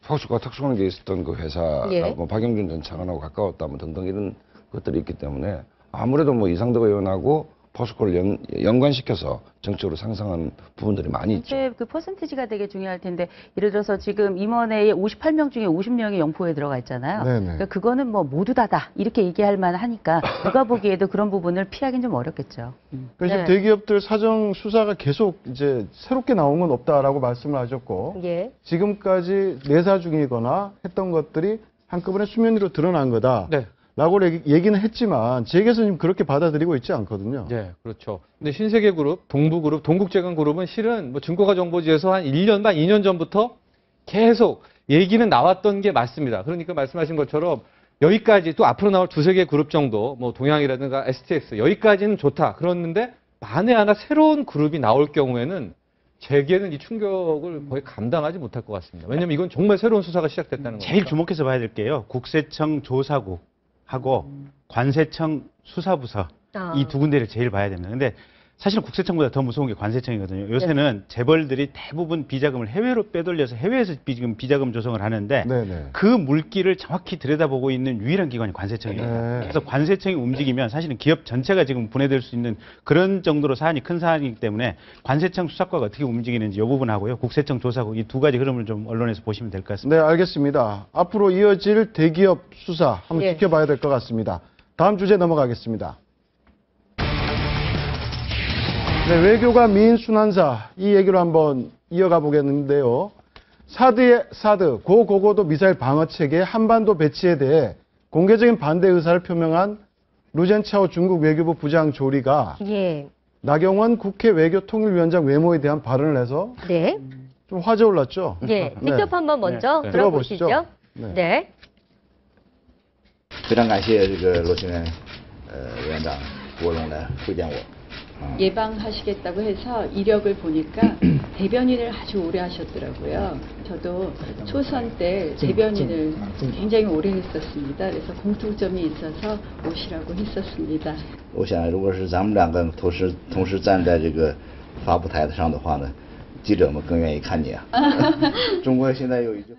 포스코가 특수관계에 있었던 그 회사, 예. 뭐 박영준 전 차관하고 가까웠다, 뭐 등등 이런 것들이 있기 때문에 아무래도 뭐 이상덕 의원하고 포스코를 연관시켜서 정적으로 상상하는 부분들이 많이 있죠. 이제 그 퍼센티지가 되게 중요할 텐데 예를 들어서 지금 임원회에 58명 중에 50명이 영포에 들어가 있잖아요. 네네. 그러니까 그거는 뭐 모두 다다 이렇게 얘기할 만하니까 누가 보기에도 그런 부분을 피하기는 좀 어렵겠죠. 그러니까 지금 네. 대기업들 사정 수사가 계속 이제 새롭게 나온 건 없다라고 말씀을 하셨고 예. 지금까지 내사 중이거나 했던 것들이 한꺼번에 수면 위로 드러난 거다. 네. 라고 얘기는 했지만 제게서는 지금 그렇게 받아들이고 있지 않거든요. 네, 그렇죠. 근데 신세계그룹, 동부그룹, 동국제강그룹은 실은 뭐 증거가정보지에서 한 1년 반, 2년 전부터 계속 얘기는 나왔던 게 맞습니다. 그러니까 말씀하신 것처럼 여기까지 또 앞으로 나올 두세 개 그룹 정도, 뭐 동양이라든가 STX, 여기까지는 좋다. 그랬는데 만에 하나 새로운 그룹이 나올 경우에는 제게는 이 충격을 거의 감당하지 못할 것 같습니다. 왜냐하면 이건 정말 새로운 수사가 시작됐다는 거죠. 제일 주목해서 봐야 될 게요. 국세청 조사국하고 관세청 수사부서 아. 이 두 군데를 제일 봐야 됩니다. 근데 사실은 국세청보다 더 무서운 게 관세청이거든요. 요새는 재벌들이 대부분 비자금을 해외로 빼돌려서 해외에서 지금 비자금 조성을 하는데 네네. 그 물기를 정확히 들여다보고 있는 유일한 기관이 관세청입니다. 네. 그래서 관세청이 움직이면 사실은 기업 전체가 지금 분해될 수 있는 그런 정도로 사안이 큰 사안이기 때문에 관세청 수사과가 어떻게 움직이는지 이 부분하고요. 국세청 조사국 이 두 가지 흐름을 좀 언론에서 보시면 될 것 같습니다. 네, 알겠습니다. 앞으로 이어질 대기업 수사 한번 예. 지켜봐야 될 것 같습니다. 다음 주제 넘어가겠습니다. 네, 외교가 미인순환사 이 얘기로 한번 이어가 보겠는데요. 사드 고고고도 미사일 방어체계 한반도 배치에 대해 공개적인 반대 의사를 표명한 루젠차오 중국 외교부 부장 조리가 예. 나경원 국회 외교통일위원장 외모에 대한 발언을 해서 네. 좀 화제 올랐죠. 예. 직접 한번 먼저 네. 들어보시죠. 들어보시죠. 네. 네. 非常感谢这个罗新任委员长郭荣来会见我， 예방하시겠다고 해서 이력을 보니까 대변인을 아주 오래 하셨더라고요. 저도 초선 때 대변인을 굉장히 오래 했었습니다. 그래서 공통점이 있어서 오시라고 했었습니다. 我想，如果是咱们两个同时站在这个发布台上的话呢，记者们更愿意看你啊。中国现在有一句。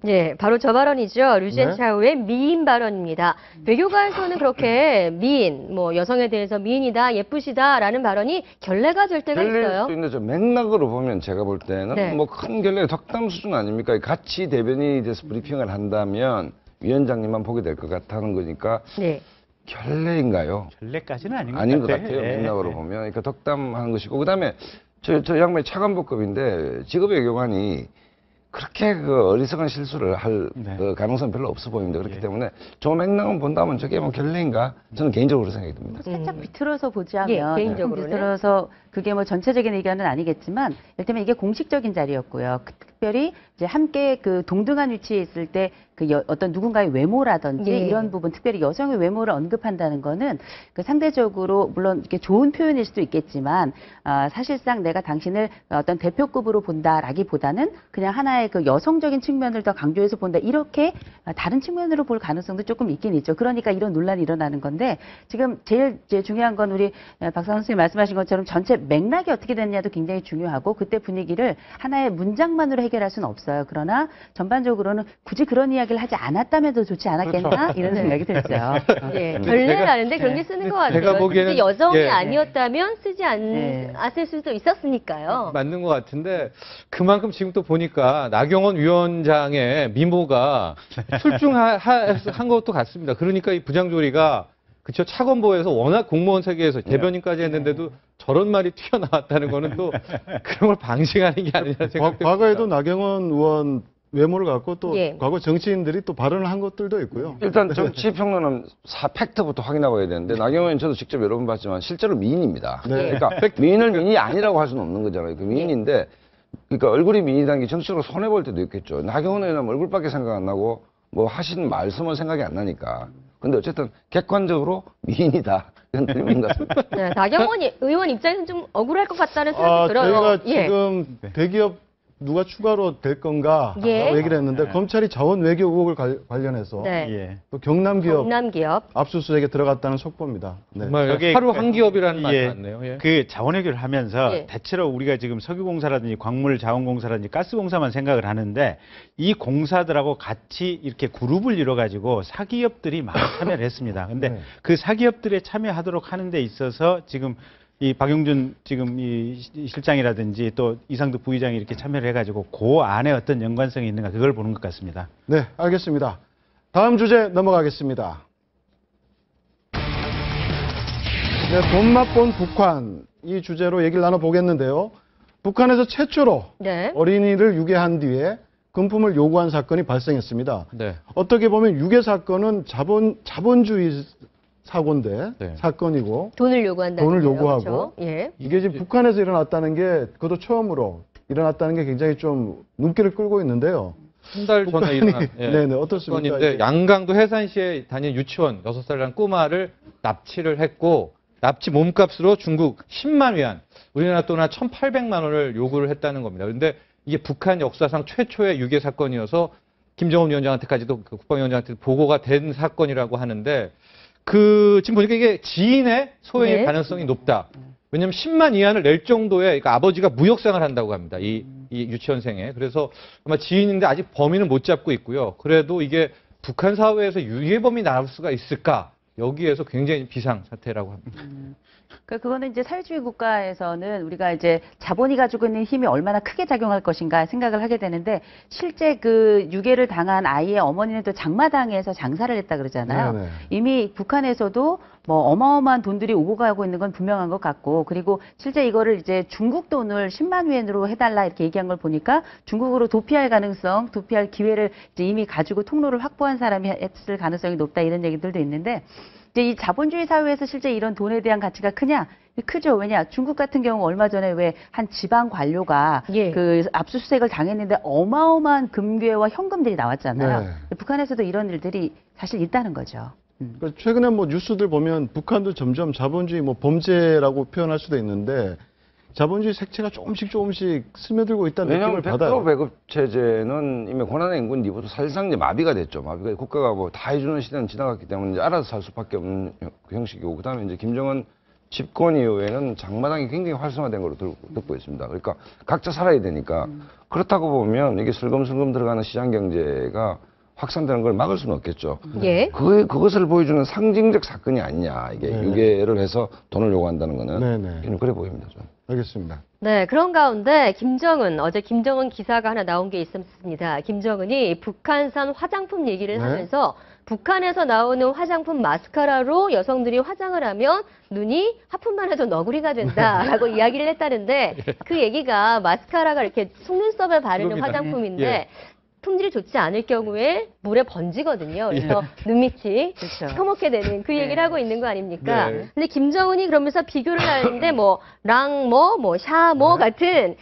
예, 바로 저 발언이죠. 류젠 네. 차오의 미인 발언입니다. 외교관에서는 그렇게 미인, 뭐 여성에 대해서 미인이다, 예쁘시다라는 발언이 결례가 될 때가 결례일 있어요. 수도 있는데 저 맥락으로 보면 제가 볼 때는 네. 뭐 큰 결례 덕담 수준 아닙니까? 같이 대변인이 돼서 브리핑을 한다면 위원장님만 보게 될 것 같다는 거니까 네. 결례인가요? 결례까지는 아닌 것 아닌 것 같아요. 같아요. 예. 맥락으로 보면. 그러니까 덕담하는 것이고 그다음에 저 양반이 차관보급인데 직업외교관이 그렇게 그 어리석은 실수를 할 그 가능성은 별로 없어 보입니다. 그렇기 때문에 저 맥락은 본다면 저게 뭐 결례인가? 저는 개인적으로 생각이 듭니다. 살짝 비틀어서 보자면 예, 개인적으로는. 비틀어서 그게 뭐 전체적인 의견은 아니겠지만 일테면 이게 공식적인 자리였고요. 특별히 이제 함께 그 동등한 위치에 있을 때 그 어떤 누군가의 외모라든지 예. 이런 부분, 특별히 여성의 외모를 언급한다는 거는 그 상대적으로 물론 이렇게 좋은 표현일 수도 있겠지만 사실상 내가 당신을 어떤 대표급으로 본다라기보다는 그냥 하나의 그 여성적인 측면을 더 강조해서 본다 이렇게 다른 측면으로 볼 가능성도 조금 있긴 있죠. 그러니까 이런 논란이 일어나는 건데 지금 제일 이제 중요한 건 우리 박상원 선생님 말씀하신 것처럼 전체 맥락이 어떻게 됐냐도 굉장히 중요하고 그때 분위기를 하나의 문장만으로 해결할 수는 없어요. 그러나 전반적으로는 굳이 그런 이야기를 하지 않았다면 더 좋지 않았겠나 그렇죠. 이런 생각이 들어요. 예, 결례라는데 그런 게 쓰는 것 같아요. 제가 보기에는- 굳이 여성이 예. 아니었다면 쓰지 네. 않았을 수도 있었으니까요. 맞는 것 같은데 그만큼 지금 또 보니까 나경원 위원장의 미모가 출중한 것도 같습니다. 그러니까 이 부장조리가 그쵸 차관보에서 워낙 공무원 세계에서 대변인까지 했는데도 저런 말이 튀어나왔다는 거는 또 그런 걸 방식하는 게 아니라 생각됩니다. 과거에도 나경원 의원 외모를 갖고 또 예. 과거 정치인들이 또 발언을 한 것들도 있고요. 일단 정치 평론은 팩트부터 확인해 봐야 되는데 나경원 저도 직접 여러 번 봤지만 실제로 미인입니다. 네. 그러니까 미인을 미인이 아니라고 할 수는 없는 거잖아요. 그 미인인데 그러니까 얼굴이 미인이라는 게 정치적으로 손해 볼 때도 있겠죠. 나경원 의원은 얼굴밖에 생각 안 나고 뭐 하신 말씀은 생각이 안 나니까. 근데 어쨌든 객관적으로 미인이다. 이런 의미인 것 같습니다. 네, 나경원 의원 입장에서는 좀 억울할 것 같다는 생각이 들어요. 저희가 예. 지금 대기업 누가 추가로 될 건가 예. 얘기를 했는데 검찰이 자원 외교 의혹을 관련해서 네. 예. 또 경남 기업 경남기업. 압수수색에 들어갔다는 속보입니다. 네. 정말 저게 하루 한 기업이라는 말이 예. 맞네요. 예. 그 자원외교를 하면서 예. 대체로 우리가 지금 석유공사라든지 광물자원공사라든지 가스공사만 생각을 하는데 이 공사들하고 같이 이렇게 그룹을 이뤄가지고 사기업들이 많이 참여를 했습니다. 근데 네. 그 사기업들에 참여하도록 하는 데 있어서 지금 이 박용준 지금 이 실장이라든지 또 이상득 부의장이 이렇게 참여를 해가지고 그 안에 어떤 연관성이 있는가 그걸 보는 것 같습니다. 네, 알겠습니다. 다음 주제 넘어가겠습니다. 네, 돈 맛본 북한 이 주제로 얘기를 나눠보겠는데요. 북한에서 최초로 네. 어린이를 유괴한 뒤에 금품을 요구한 사건이 발생했습니다. 네. 어떻게 보면 유괴 사건은 자본주의 사고인데 네. 사건이고 돈을 요구한다는 돈을 거예요. 요구하고. 그렇죠? 예. 이게 지금 북한에서 일어났다는 게 그것도 처음으로 일어났다는 게 굉장히 좀 눈길을 끌고 있는데요. 한 달 전에 일어난 네네, 어떻습니까? 사건인데 이게? 양강도 해산시에 다닌 유치원 6살이라는 꼬마를 납치를 했고 납치 몸값으로 중국 10만 위안, 우리나라 돈 한 1,800만 원을 요구를 했다는 겁니다. 그런데 이게 북한 역사상 최초의 유괴 사건이어서 김정은 위원장한테까지도 그 국방위원장한테 보고가 된 사건이라고 하는데 지금 보니까 이게 지인의 소행일 네. 가능성이 높다. 왜냐하면 10만 위안을 낼 정도의 그러니까 아버지가 무역생을 한다고 합니다. 이 유치원생에. 그래서 아마 지인인데 아직 범인은 못 잡고 있고요. 그래도 이게 북한 사회에서 유해범이 나올 수가 있을까? 여기에서 굉장히 비상 사태라고 합니다. 그거는 이제 사회주의 국가에서는 우리가 이제 자본이 가지고 있는 힘이 얼마나 크게 작용할 것인가 생각을 하게 되는데 실제 그 유괴를 당한 아이의 어머니는 또 장마당에서 장사를 했다 그러잖아요. 네네. 이미 북한에서도 뭐 어마어마한 돈들이 오고 가고 있는 건 분명한 것 같고 그리고 실제 이거를 이제 중국 돈을 10만 위안으로 해달라 이렇게 얘기한 걸 보니까 중국으로 도피할 가능성, 도피할 기회를 이제 이미 가지고 통로를 확보한 사람이 했을 가능성이 높다 이런 얘기들도 있는데 이제 이 자본주의 사회에서 실제 이런 돈에 대한 가치가 크냐? 크죠. 왜냐? 중국 같은 경우 얼마 전에 왜 한 지방 관료가 예. 그 압수수색을 당했는데 어마어마한 금괴와 현금들이 나왔잖아요. 네. 북한에서도 이런 일들이 사실 있다는 거죠. 그러니까 최근에 뭐 뉴스들 보면 북한도 점점 자본주의 뭐 범죄라고 표현할 수도 있는데 자본주의 색채가 조금씩 스며들고 있다는 왜냐하면 느낌을 받아요. 100% 배급 체제는 이미 고난의 인군 뒤부터 사실상 이제 마비가 됐죠. 마비가 국가가 뭐 다 해주는 시대는 지나갔기 때문에 이제 알아서 살 수밖에 없는 형식이고, 그다음에 이제 김정은 집권 이후에는 장마당이 굉장히 활성화된 걸로 듣고 있습니다. 그러니까 각자 살아야 되니까 그렇다고 보면 이게 슬금슬금 들어가는 시장 경제가 확산되는 걸 막을 수는 없겠죠. 예. 그것을 보여주는 상징적 사건이 아니냐. 이게 네네. 유괴를 해서 돈을 요구한다는 거는 네네. 그냥 그래 보입니다. 좀. 알겠습니다. 네, 그런 가운데 어제 김정은 기사가 하나 나온 게 있습니다. 김정은이 북한산 화장품 얘기를 네. 하면서 북한에서 나오는 화장품 마스카라로 여성들이 화장을 하면 눈이 하품만 해도 너구리가 된다라고 이야기를 했다는데 그 얘기가 마스카라가 이렇게 속눈썹에 바르는 그겁니다. 화장품인데 예. 품질이 좋지 않을 경우에 물에 번지거든요. 그래서 눈밑이 그렇죠. 시커멓게 되는 그 얘기를 하고 있는 거 아닙니까? 네. 근데 김정은이 그러면서 비교를 하는데 샤 같은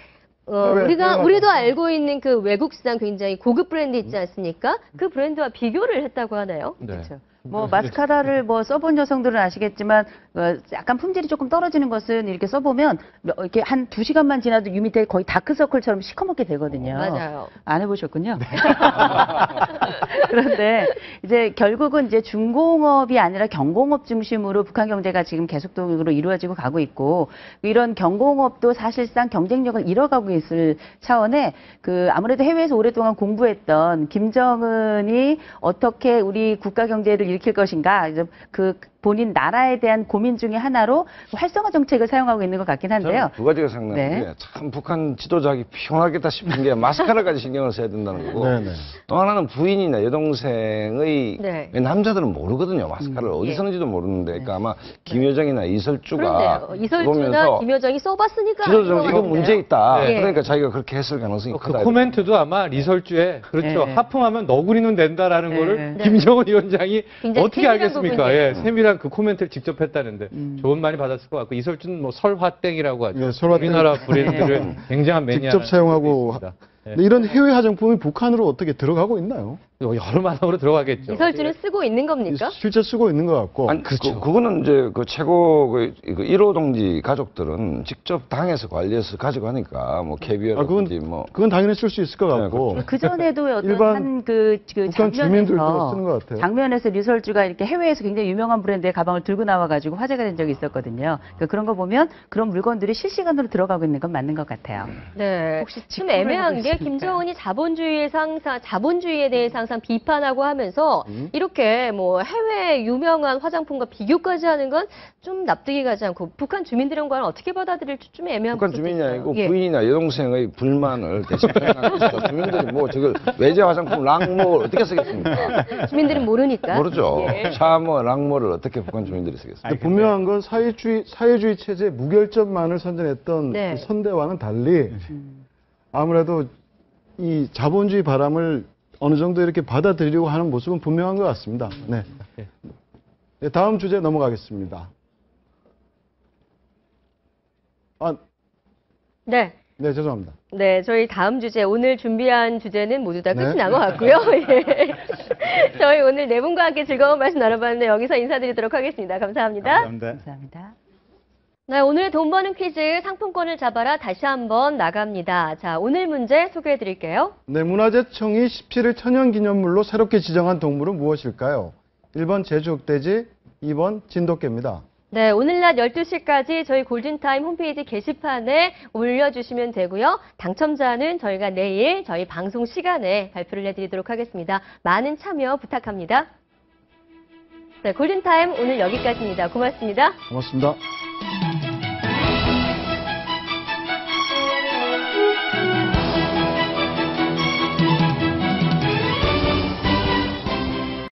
우리도 알고 있는 그 외국 시장 굉장히 고급 브랜드 있지 않습니까? 그 브랜드와 비교를 했다고 하나요? 네. 그렇죠. 뭐 마스카라를 뭐 써본 여성들은 아시겠지만 약간 품질이 조금 떨어지는 것은 이렇게 써보면 이렇게 한 2시간만 지나도 유 밑에 거의 다크서클처럼 시커멓게 되거든요. 맞아요. 안 해보셨군요. 그런데 이제 결국은 이제 중공업이 아니라 경공업 중심으로 북한 경제가 지금 계속적으로 이루어지고 가고 있고, 이런 경공업도 사실상 경쟁력을 잃어가고 있을 차원에 아무래도 해외에서 오랫동안 공부했던 김정은이 어떻게 우리 국가 경제를 일으킬 것인가, 본인 나라에 대한 고민 중에 하나로 활성화 정책을 사용하고 있는 것 같긴 한데요. 저는 두 가지가 생각나는데 네. 참 북한 지도자하기 피곤하겠다 싶은 게 마스카라까지 신경을 써야 된다는 거고, 네네. 또 하나는 부인이나 여동생의 네. 남자들은 모르거든요. 마스카라를 어디서 쓰는지도 모르는데, 그러니까 아마 김여정이나 이설주가 그런데요. 이설주나 보면서 김여정이 써봤으니까 지도자가 알것 이거 같은데. 문제 있다. 네. 그러니까 자기가 그렇게 했을 가능성이 그 크다. 코멘트도 아마 리설주에 그렇죠. 네. 하품하면 너구리는 된다라는 네. 거를 네. 김정은 위원장이 굉장히 어떻게 세밀한 알겠습니까? 부분이에요. 예, 세밀한 그 코멘트를 직접 했다는데 좋은 많이 받았을 것 같고, 이설주는 뭐 설화땡이라고 하죠. 네, 설화땡. 우리나라 브랜드를 굉장한 매니아. 직접 사용하고 근데 이런 해외 화장품이 북한으로 어떻게 들어가고 있나요? 여러 만원으로 들어가겠죠. 이설주는 쓰고 있는 겁니까? 실제 쓰고 있는 것 같고. 아니, 그거는 이제 그 최고 그 1호 동지 가족들은 직접 당에서 관리해서 가져가니까 뭐 캐비어라든지 뭐. 그건 당연히 쓸 수 있을 것 같고. 그렇죠. 그 전에도 어떤 일반 북한 주민들도 쓰는 것 같아요. 장면에서 리설주가 이렇게 해외에서 굉장히 유명한 브랜드의 가방을 들고 나와가지고 화제가 된 적이 있었거든요. 그러니까 그런 거 보면 그런 물건들이 실시간으로 들어가고 있는 건 맞는 것 같아요. 네. 혹시 좀 직구를 애매한 해보고 게 있습니까? 김정은이 자본주의에 대해서 항상 비판하고 하면서 이렇게 뭐 해외 유명한 화장품과 비교까지 하는 건 좀 납득이 가지 않고, 북한 주민들은 과연 어떻게 받아들일지 좀 애매한 북한 부분도 주민이 있어요. 아니고 예. 부인이나 여동생의 불만을 대신 표현하는 것이다. 주민들이 뭐 저걸 외제 화장품 랑모를 어떻게 쓰겠습니까? 주민들은 모르니까. 모르죠. 예. 샤머 랑모를 어떻게 북한 주민들이 쓰겠습니까? 근데 분명한 건 사회주의 체제 무결점만을 선전했던 네. 그 선대와는 달리 아무래도 이 자본주의 바람을 어느 정도 이렇게 받아들이려고 하는 모습은 분명한 것 같습니다. 네. 네, 다음 주제 넘어가겠습니다. 네. 네, 죄송합니다. 네, 저희 다음 주제, 오늘 준비한 주제는 모두 다 끝이 네. 난 것 같고요. 예. 저희 오늘 네 분과 함께 즐거운 말씀 나눠봤는데 여기서 인사드리도록 하겠습니다. 감사합니다. 감사합니다. 네, 오늘 돈 버는 퀴즈 상품권을 잡아라 다시 한번 나갑니다. 자, 오늘 문제 소개해 드릴게요. 네, 문화재청이 17일 천연기념물로 새롭게 지정한 동물은 무엇일까요? 1번 제주흑돼지, 2번 진돗개입니다. 네, 오늘 낮 12시까지 저희 골든타임 홈페이지 게시판에 올려주시면 되고요. 당첨자는 저희가 내일 저희 방송 시간에 발표를 해드리도록 하겠습니다. 많은 참여 부탁합니다. 네, 골든타임 오늘 여기까지입니다. 고맙습니다. 고맙습니다.